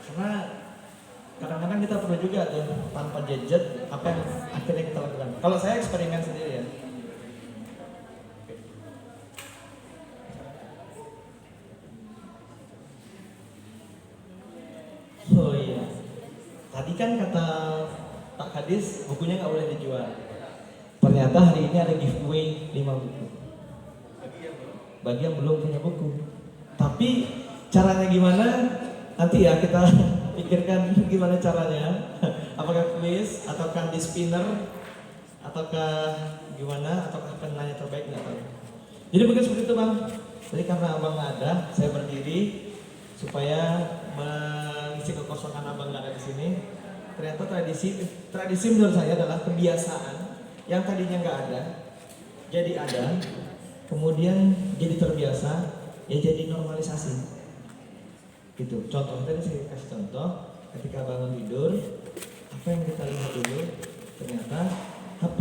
Karena kadang-kadang kita perlu juga tuh tanpa gadget apa yang akhirnya kita lakukan. Kalau saya eksperimen sendiri ya. Oh iya. Tadi kan kata Pak Kadis bukunya nggak boleh dijual. Ternyata hari ini ada giveaway 5 buku. Bagi yang belum punya buku. Tapi caranya gimana? Nanti ya kita pikirkan gimana caranya. Apakah quiz, ataukah di spinner, ataukah gimana, ataukah penanya terbaik nggak tahu. Jadi mungkin seperti itu bang. Jadi karena abang nggak ada, saya berdiri supaya mengisi kekosongan abang nggak ada di sini. Ternyata tradisi menurut saya adalah kebiasaan yang tadinya nggak ada, jadi ada, kemudian jadi terbiasa, ya jadi normalisasi. Gitu. Contoh tadi saya kasih contoh, ketika bangun tidur, apa yang kita lihat dulu? Ternyata HP.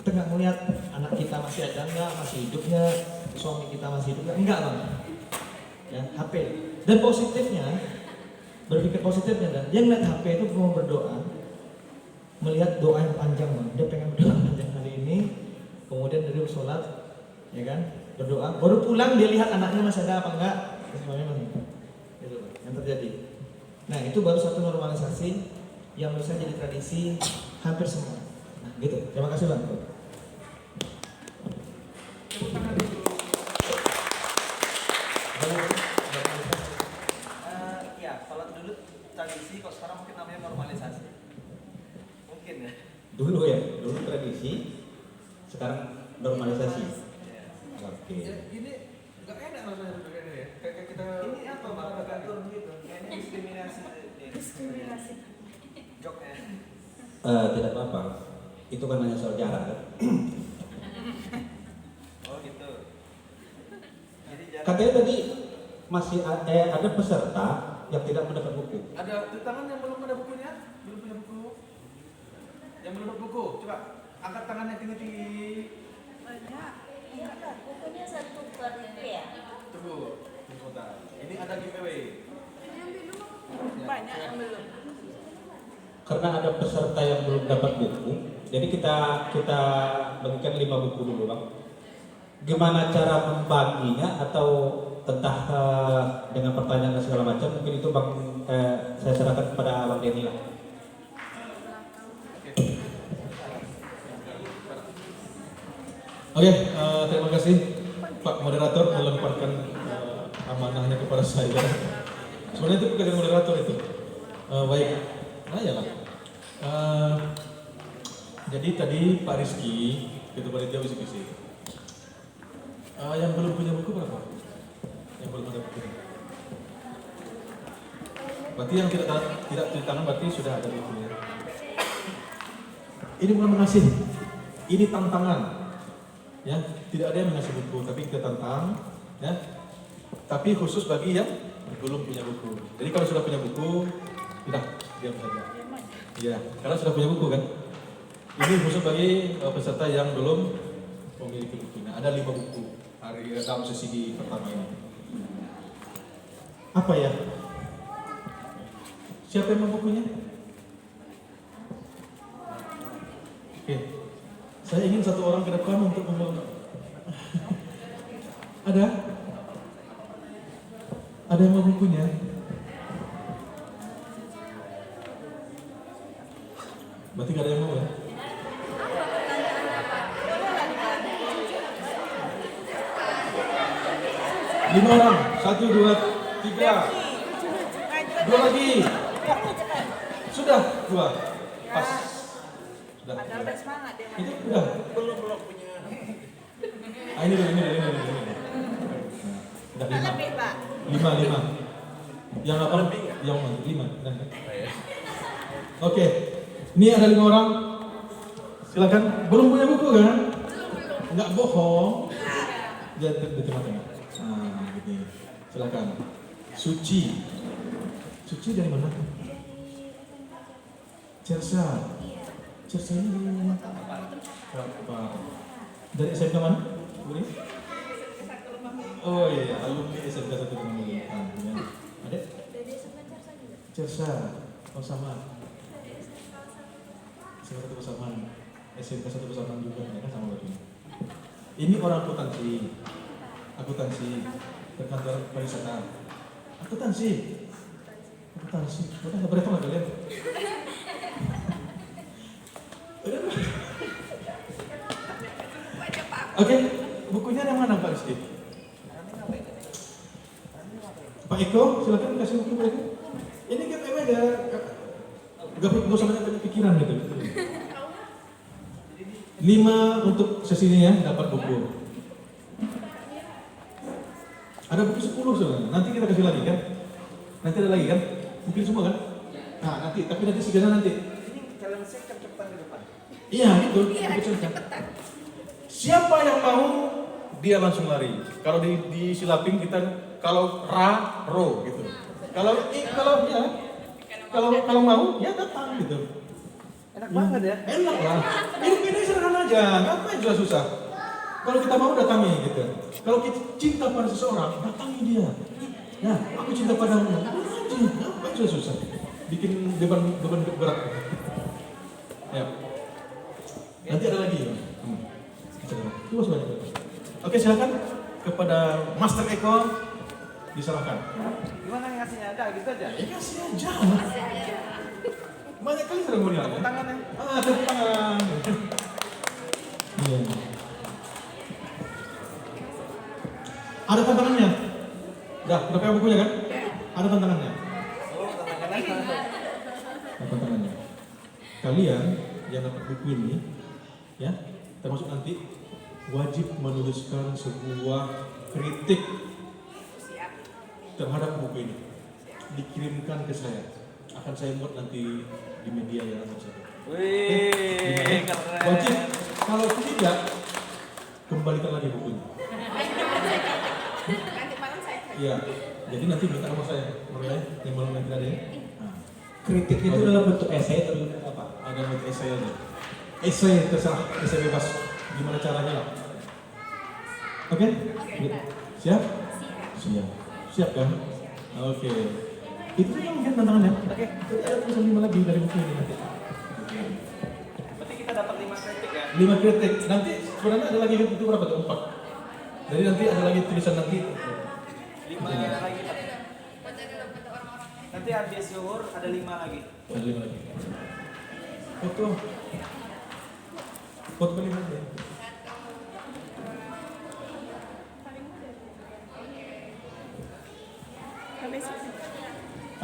Kita nggak melihat anak kita masih ada nggak, masih hidup nggak, suami kita masih hidup nggak bang. Ya, HP. Dan positifnya, berpikir positifnya dan dia ngeliat HP itu mau berdoa, melihat doa yang panjang bang. Dia pengen berdoa panjang hari ini, kemudian dari sholat, ya kan, berdoa. Baru pulang dia lihat anaknya masih ada apa enggak, semuanya mana? Itu yang terjadi. Nah itu baru satu normalisasi yang menurut saya jadi tradisi hampir semua. Nah gitu. Terima kasih bang. Ya kalau dulu tradisi, kalau sekarang mungkin namanya normalisasi. Mungkin ya. Dulu ya, dulu tradisi, sekarang normalisasi. Oke. Ini nggak enak rasanya begini ya. Kayak kita Ini apa bang? Agatur gitu. Kayaknya diskriminasi. Diskriminasi. Jok ya. Tidak apa-apa. Itu kan hanya soal jarak kan. Oh gitu. Jadi jarak. Katanya tadi masih ada peserta yang tidak mendapat buku. ada di tangan yang belum ada bukunya, belum punya buku, yang belum dapat buku. Coba angkat tangannya tinggi-tinggi. Banyak. Iya kan, bukunya satu per itu ya. Tunggu, sebentar. Ini ada giveaway. Ini yang belum. Banyak yang belum. Karena ada peserta yang belum dapat buku, jadi kita bagikan 5 buku dulu bang. Gimana cara membaginya atau entah dengan pertanyaan dan segala macam, mungkin itu bang saya serahkan kepada bang Denny lah. Oke, terima kasih Pak Moderator melemparkan amanahnya kepada saya. Sebenarnya itu pekerjaan moderator itu. Baik, nah ya lah. Jadi tadi Pak Rizky, itu panitia bisik-bisik. Yang belum punya buku berapa? Yang belum ada buku. Berarti yang tidak cuci tangan berarti sudah ada bukunya. Ini bukan mengasih, ini tantangan. Ya, tidak ada yang mengasih buku, tapi kita tantang, ya. Tapi khusus bagi yang belum punya buku. Jadi kalau sudah punya buku, tidak diam saja. Ya, karena sudah punya buku kan. Ini khusus bagi peserta yang belum memiliki bukunya. Ada 5 buku dalam sesi di pertama ini. Apa ya? Siapa yang mau bukunya? Oke. Saya ingin satu orang ke depan untuk membawa. Ada? Ada yang mau bukunya? Berarti gak ada yang mau ya? Apa pertanyaannya Pak? Bolehlah dibantu. 5 orang. 1, 2, 3. 2 lagi. Sudah, dua. Pas. Sudah. Padahal udah semangat dia. Itu udah. Belum punya. Ah, ini dulu. Nah, udah Tak 5. lebih, Pak. 5. Yang apa? Lebih nggak? Yang 5. Nah. Oke. Ini ada 5 orang. Silakan. Belum punya buku kan? Enggak bohong. Jangan di tengah-tengah. Nah, begini. Silakan. Suci. Suci dari mana? Cersa. Cersa ini apa? Dari SMK mana? Budi? Oh iya, alumni SMK 1 Kemanggilan. Ya. Ada? Cersa. Oh sama. SMK 1 Kesamaan. SMK 1 Kesamaan juga ya kan sama begini. Ini orang akuntansi berkantor pariwisata. Akuntansi. Bukan nggak berhitung nggak kalian? Oke, bukunya yang mana Pak Rizky? Pak Eko, silakan kasih buku Pak Eko. Ini kita ada nggak usah banyak pikiran gitu. 5 untuk sesinya ya, dapat buku. Ada buku 10 sebenarnya. Nanti kita kasih lagi kan? Nanti ada lagi kan? Mungkin semua kan? Nah, tapi nanti segala nanti. Ini challenge saya cepetan ke depan. Iya, itu. Siapa yang mau dia langsung lari. Kalau di silaping kita kalau ro gitu. Kalau mau ya datang gitu. Enak banget ya. Enak lah. Ini sederhana aja, ngapain susah-susah. Kalau kita mau datangi gitu. Kalau kita cinta pada seseorang, datangi dia. Nah, aku cinta padamu. Udah aja, ngapain susah-susah. Bikin beban berat. Ya. Nanti ada lagi ya. Coba sebanyak. Oke, silakan kepada Master Eko diserahkan. Gimana ngasihnya? Ada gitu aja. Ya kasih aja. Banyak kali sudah mulia. Tepuk tangannya. Tepuk tangan. Iya. Ada tantangannya. Udah pakai bukunya kan? Ada tantangannya. Oh, tantangannya. Ada tantangannya. Kalian yang dapat buku ini, ya, termasuk nanti wajib menuliskan sebuah kritik terhadap buku ini. Dikirimkan ke saya. Akan saya buat nanti di media yang akan saya. Wih, keren. Wajib. Kalau tidak, kembalikan lagi bukunya. Nanti malam saya cek. Iya. Jadi nanti minta sama saya, mulai yang malam nanti ada ya. Nah, Kritik itu dalam bentuk esai atau bentuk apa? ada bentuk esai aja. Esai terserah, esai bebas. Gimana caranya lah. Oke? Siap? Siap kan? Oke. Itu juga mungkin tantangannya. Oke. Jadi ada tulisan 5 lagi dari buku ini nanti. Berarti kita dapat 5 kritik ya? 5 kritik. Nanti sebenarnya ada lagi itu berapa tuh? 4. Jadi nanti ada lagi tulisan nanti. 5 lagi. Nanti habis zuhur ada 5 lagi. Ada 5 lagi. Foto. Foto kali aja.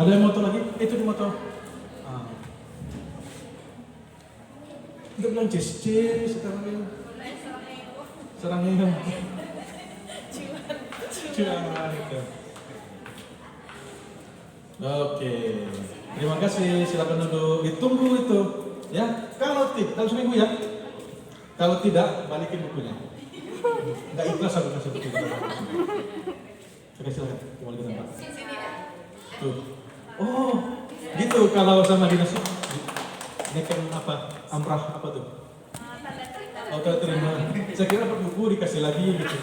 Ada yang motor lagi? Itu di motor. Kita bilang cis sekarang ini. Serang ini. Cuan itu. Oke. Terima kasih. Silakan duduk. Ditunggu itu. Ya. Kalau dalam seminggu ya. Kalau tidak, balikin bukunya. Enggak ikhlas aku kasih buku. Oke, silakan. Kembali ke tempat. Tuh. Oh, gitu kalau sama dinas neken apa? Amrah apa tuh? Oh, terima. Saya kira dapat buku dikasih lagi gitu.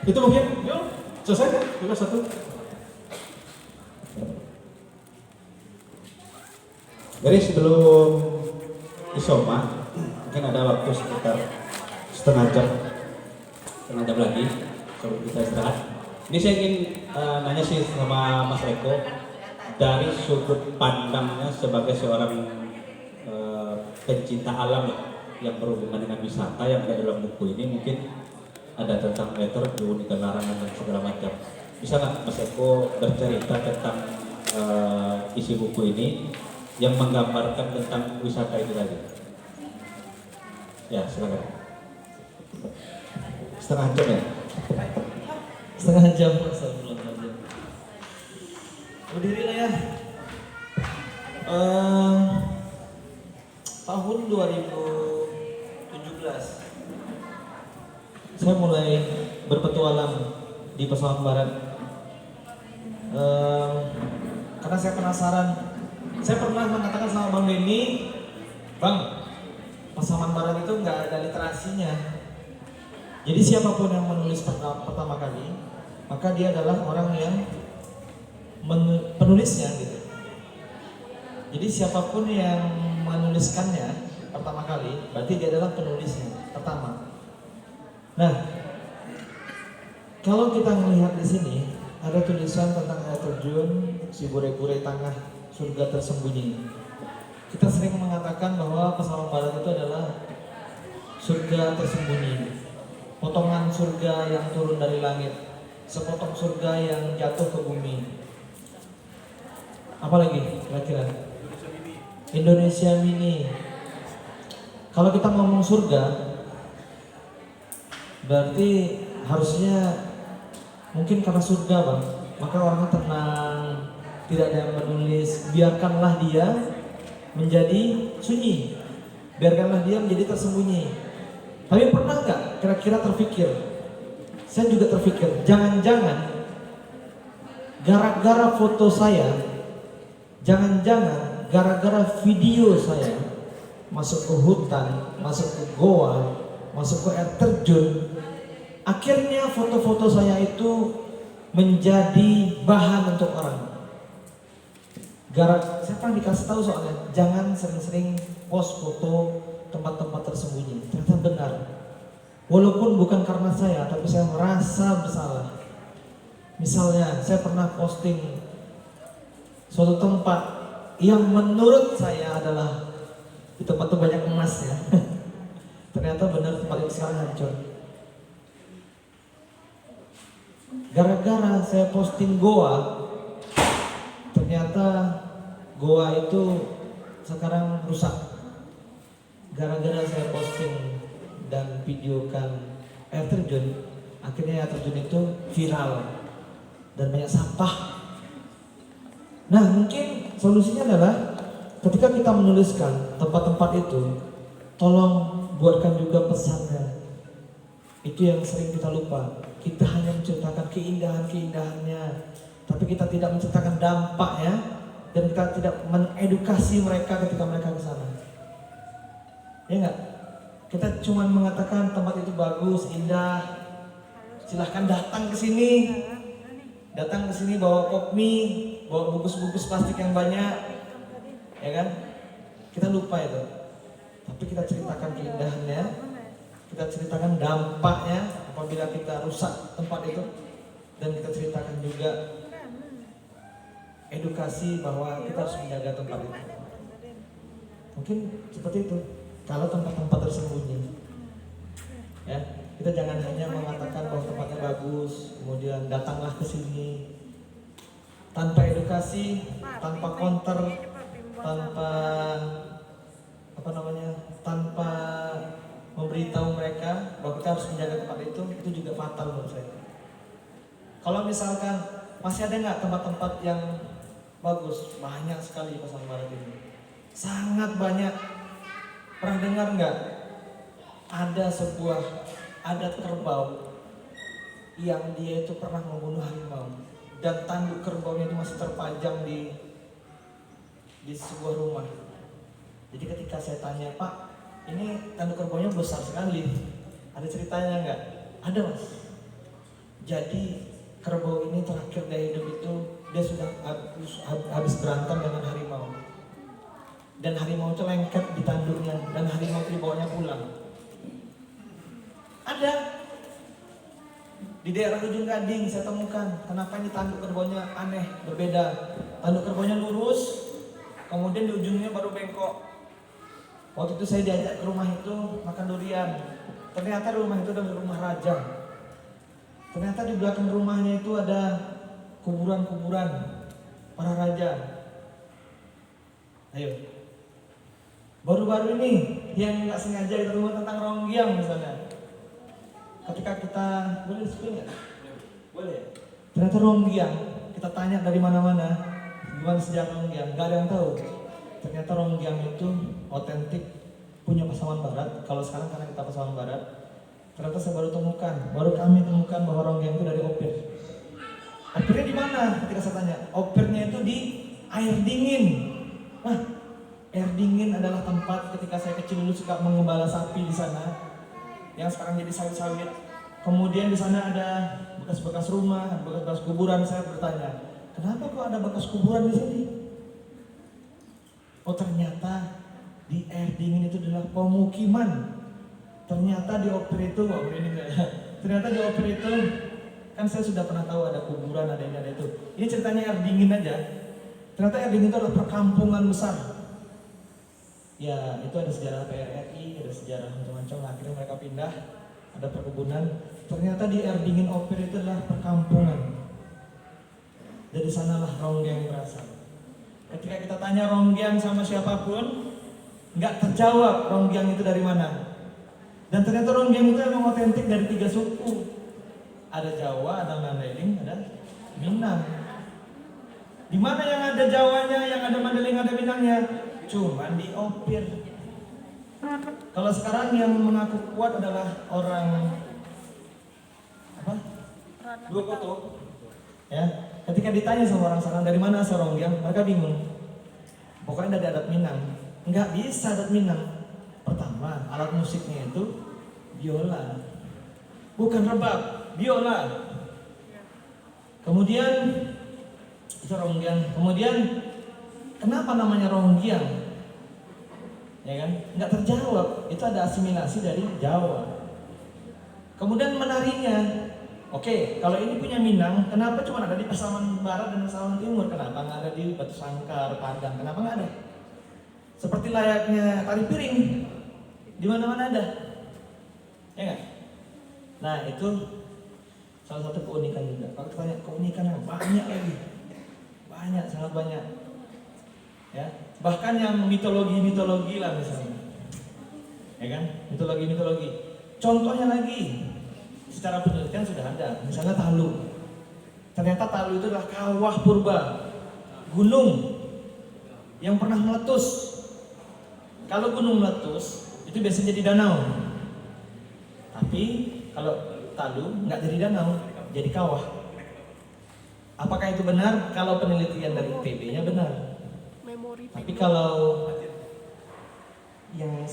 Itu mungkin, yuk, selesai kan? Coba satu. Jadi sebelum isoma, mungkin ada waktu sekitar setengah jam lagi sebelum kita istirahat. Ini saya ingin nanya sih sama Mas Eko dari sudut pandangnya sebagai seorang pencinta alam ya, yang berhubungan dengan wisata yang ada dalam buku ini, mungkin ada tentang meter, keunikan larangan dan segala macam. Bisa nggak Mas Eko bercerita tentang isi buku ini yang menggambarkan tentang wisata itu tadi. Ya, silakan. Setengah jam ya? Setengah jam, astagfirullahaladzim. Berdiri lah ya. Tahun 2017 saya mulai berpetualang di Pasaman Barat. Karena saya penasaran. Saya pernah mengatakan sama Bang Denny, Bang, Pasaman Barat itu nggak ada literasinya. Jadi siapapun yang menulis pertama kali, maka dia adalah orang yang penulisnya gitu. Jadi siapapun yang menuliskannya pertama kali, berarti dia adalah penulisnya pertama. Nah, kalau kita melihat di sini ada tulisan tentang air terjun si Bure-Bure Tangah surga tersembunyi. Kita sering mengatakan bahwa Pasaman Barat itu adalah surga tersembunyi, potongan surga yang turun dari langit, sepotong surga yang jatuh ke bumi. Apalagi kira-kira? Indonesia Mini. Kalau kita ngomong surga, berarti harusnya mungkin karena surga bang, maka orang tenang, tidak ada yang menulis. Biarkanlah dia menjadi sunyi, biarkanlah dia menjadi tersembunyi. Tapi pernah nggak kira-kira terpikir? Saya juga terpikir, jangan-jangan gara-gara foto saya, jangan-jangan gara-gara video saya masuk ke hutan, masuk ke goa, masuk ke air terjun, akhirnya foto-foto saya itu menjadi bahan untuk orang. Saya pernah dikasih tahu soalnya, jangan sering-sering post foto tempat-tempat tersembunyi. Ternyata benar. Walaupun bukan karena saya, tapi saya merasa bersalah. Misalnya, saya pernah posting suatu tempat yang menurut saya adalah di tempat itu banyak emas ya. Ternyata benar tempat itu sekarang hancur. Gara-gara saya posting goa, ternyata goa itu sekarang rusak. Gara-gara saya posting dan videokan air terjun, akhirnya air terjun itu viral dan banyak sampah. Nah, mungkin solusinya adalah ketika kita menuliskan tempat-tempat itu, tolong buatkan juga pesannya. Itu yang sering kita lupa. Kita hanya menceritakan keindahan-keindahannya, tapi kita tidak menceritakan dampaknya, dan kita tidak mengedukasi mereka ketika mereka ke sana. Ya enggak? Kita cuma mengatakan tempat itu bagus, indah. Silahkan datang ke sini. Datang ke sini bawa pop mie, bawa bungkus-bungkus plastik yang banyak. Ya kan? Kita lupa itu. Tapi kita ceritakan keindahannya. Kita ceritakan dampaknya apabila kita rusak tempat itu. Dan kita ceritakan juga edukasi bahwa kita harus menjaga tempat itu. Mungkin seperti itu. Kalau tempat-tempat tersembunyi, ya, kita jangan hanya mengatakan bahwa tempatnya bagus, kemudian datanglah ke sini, tanpa edukasi, tanpa counter, tanpa memberitahu mereka bahwa kita harus menjaga tempat itu juga fatal menurut saya. Kalau misalkan masih ada nggak tempat-tempat yang bagus? Banyak sekali Pasaman Barat ini, sangat banyak. Pernah dengar nggak? Ada sebuah adat kerbau yang dia itu pernah membunuh harimau dan tanduk kerbaunya itu masih terpajang di sebuah rumah. Jadi ketika saya tanya, Pak, ini tanduk kerbaunya besar sekali, ada ceritanya nggak? Ada mas. Jadi kerbau ini terakhir dari hidup itu dia sudah habis berantem dengan harimau. Dan harimau itu lengket di tanduknya dan harimau itu dibawanya pulang. Ada di daerah Ujung Gading saya temukan. Kenapa ini tanduk kerbaunya aneh, berbeda? Tanduk kerbaunya lurus, kemudian di ujungnya baru bengkok. Waktu itu saya diajak ke rumah itu makan durian. Ternyata rumah itu adalah rumah raja. Ternyata di belakang rumahnya itu ada kuburan-kuburan para raja. Ayo. Baru-baru ini yang nggak sengaja kita temukan tentang Ronggiang misalnya. Ketika kita boleh spill nggak? Boleh. Ternyata Ronggiang, kita tanya dari mana-mana, gimana sejarah Ronggiang, nggak ada yang tahu. Ternyata Ronggiang itu otentik, punya Pasaman Barat. Kalau sekarang karena kita Pasaman Barat, ternyata saya baru kami temukan bahwa Ronggiang itu dari Opir. Opirnya di mana? Ketika saya tanya, Opirnya itu di air dingin. Nah, air dingin adalah tempat ketika saya kecil dulu suka mengembala sapi di sana, yang sekarang jadi sawit-sawit. Kemudian di sana ada bekas-bekas rumah, bekas-bekas kuburan. Saya bertanya, kenapa kok ada bekas kuburan di sini? Oh, ternyata di air dingin itu adalah pemukiman. Ternyata di Opir itu, ternyata di Opir itu, kan saya sudah pernah tahu ada kuburan, ada ini, ada itu. Ini ceritanya air dingin aja. Ternyata air dingin itu adalah perkampungan besar. Ya, itu ada sejarah PRRI, ada sejarah macam-macam. Akhirnya mereka pindah, ada perkebunan. Ternyata di air dingin Opir itu adalah perkampungan. Dari sanalah Ronggiang berasal. Ketika kita tanya Ronggiang sama siapapun, nggak terjawab Ronggiang itu dari mana. Dan ternyata Ronggiang itu memang otentik dari 3 suku. Ada Jawa, ada Mandailing, ada Minang. Di mana yang ada Jawanya, yang ada Mandailing, ada Minangnya? Cuman di Opir. Kalau sekarang yang mengaku kuat adalah orang apa? Dua Koto. Ya, ketika ditanya sama orang sana dari mana asal Ronggiang, mereka bingung. Pokoknya dari adat Minang. Nggak bisa adat Minang. Pertama, alat musiknya itu biola, bukan rebab, biola. Kemudian itu Ronggiang. Kemudian kenapa namanya Ronggiang? Ya kan? Nggak terjawab. Itu ada asimilasi dari Jawa. Kemudian menarinya. Oke, kalau ini punya Minang, kenapa cuma ada di Pasaman Barat dan Pasaman Timur? Kenapa nggak ada di Batu Sangkar, Padang? Kenapa nggak ada? Seperti layaknya tari piring, di mana-mana ada. Ya nggak? Nah, itu salah satu keunikan juga. Kalau kita tanya keunikannya banyak lagi. Banyak, sangat banyak. Ya, bahkan yang mitologi lah misalnya, ya kan, mitologi. Contohnya lagi, secara penelitian sudah ada, misalnya Talu. Ternyata Talu itu adalah kawah purba, gunung yang pernah meletus. Kalau gunung meletus, itu biasanya jadi danau. Tapi kalau Talu nggak jadi danau, jadi kawah. Apakah itu benar? Kalau penelitian dari ITB-nya benar. Tapi kalau yang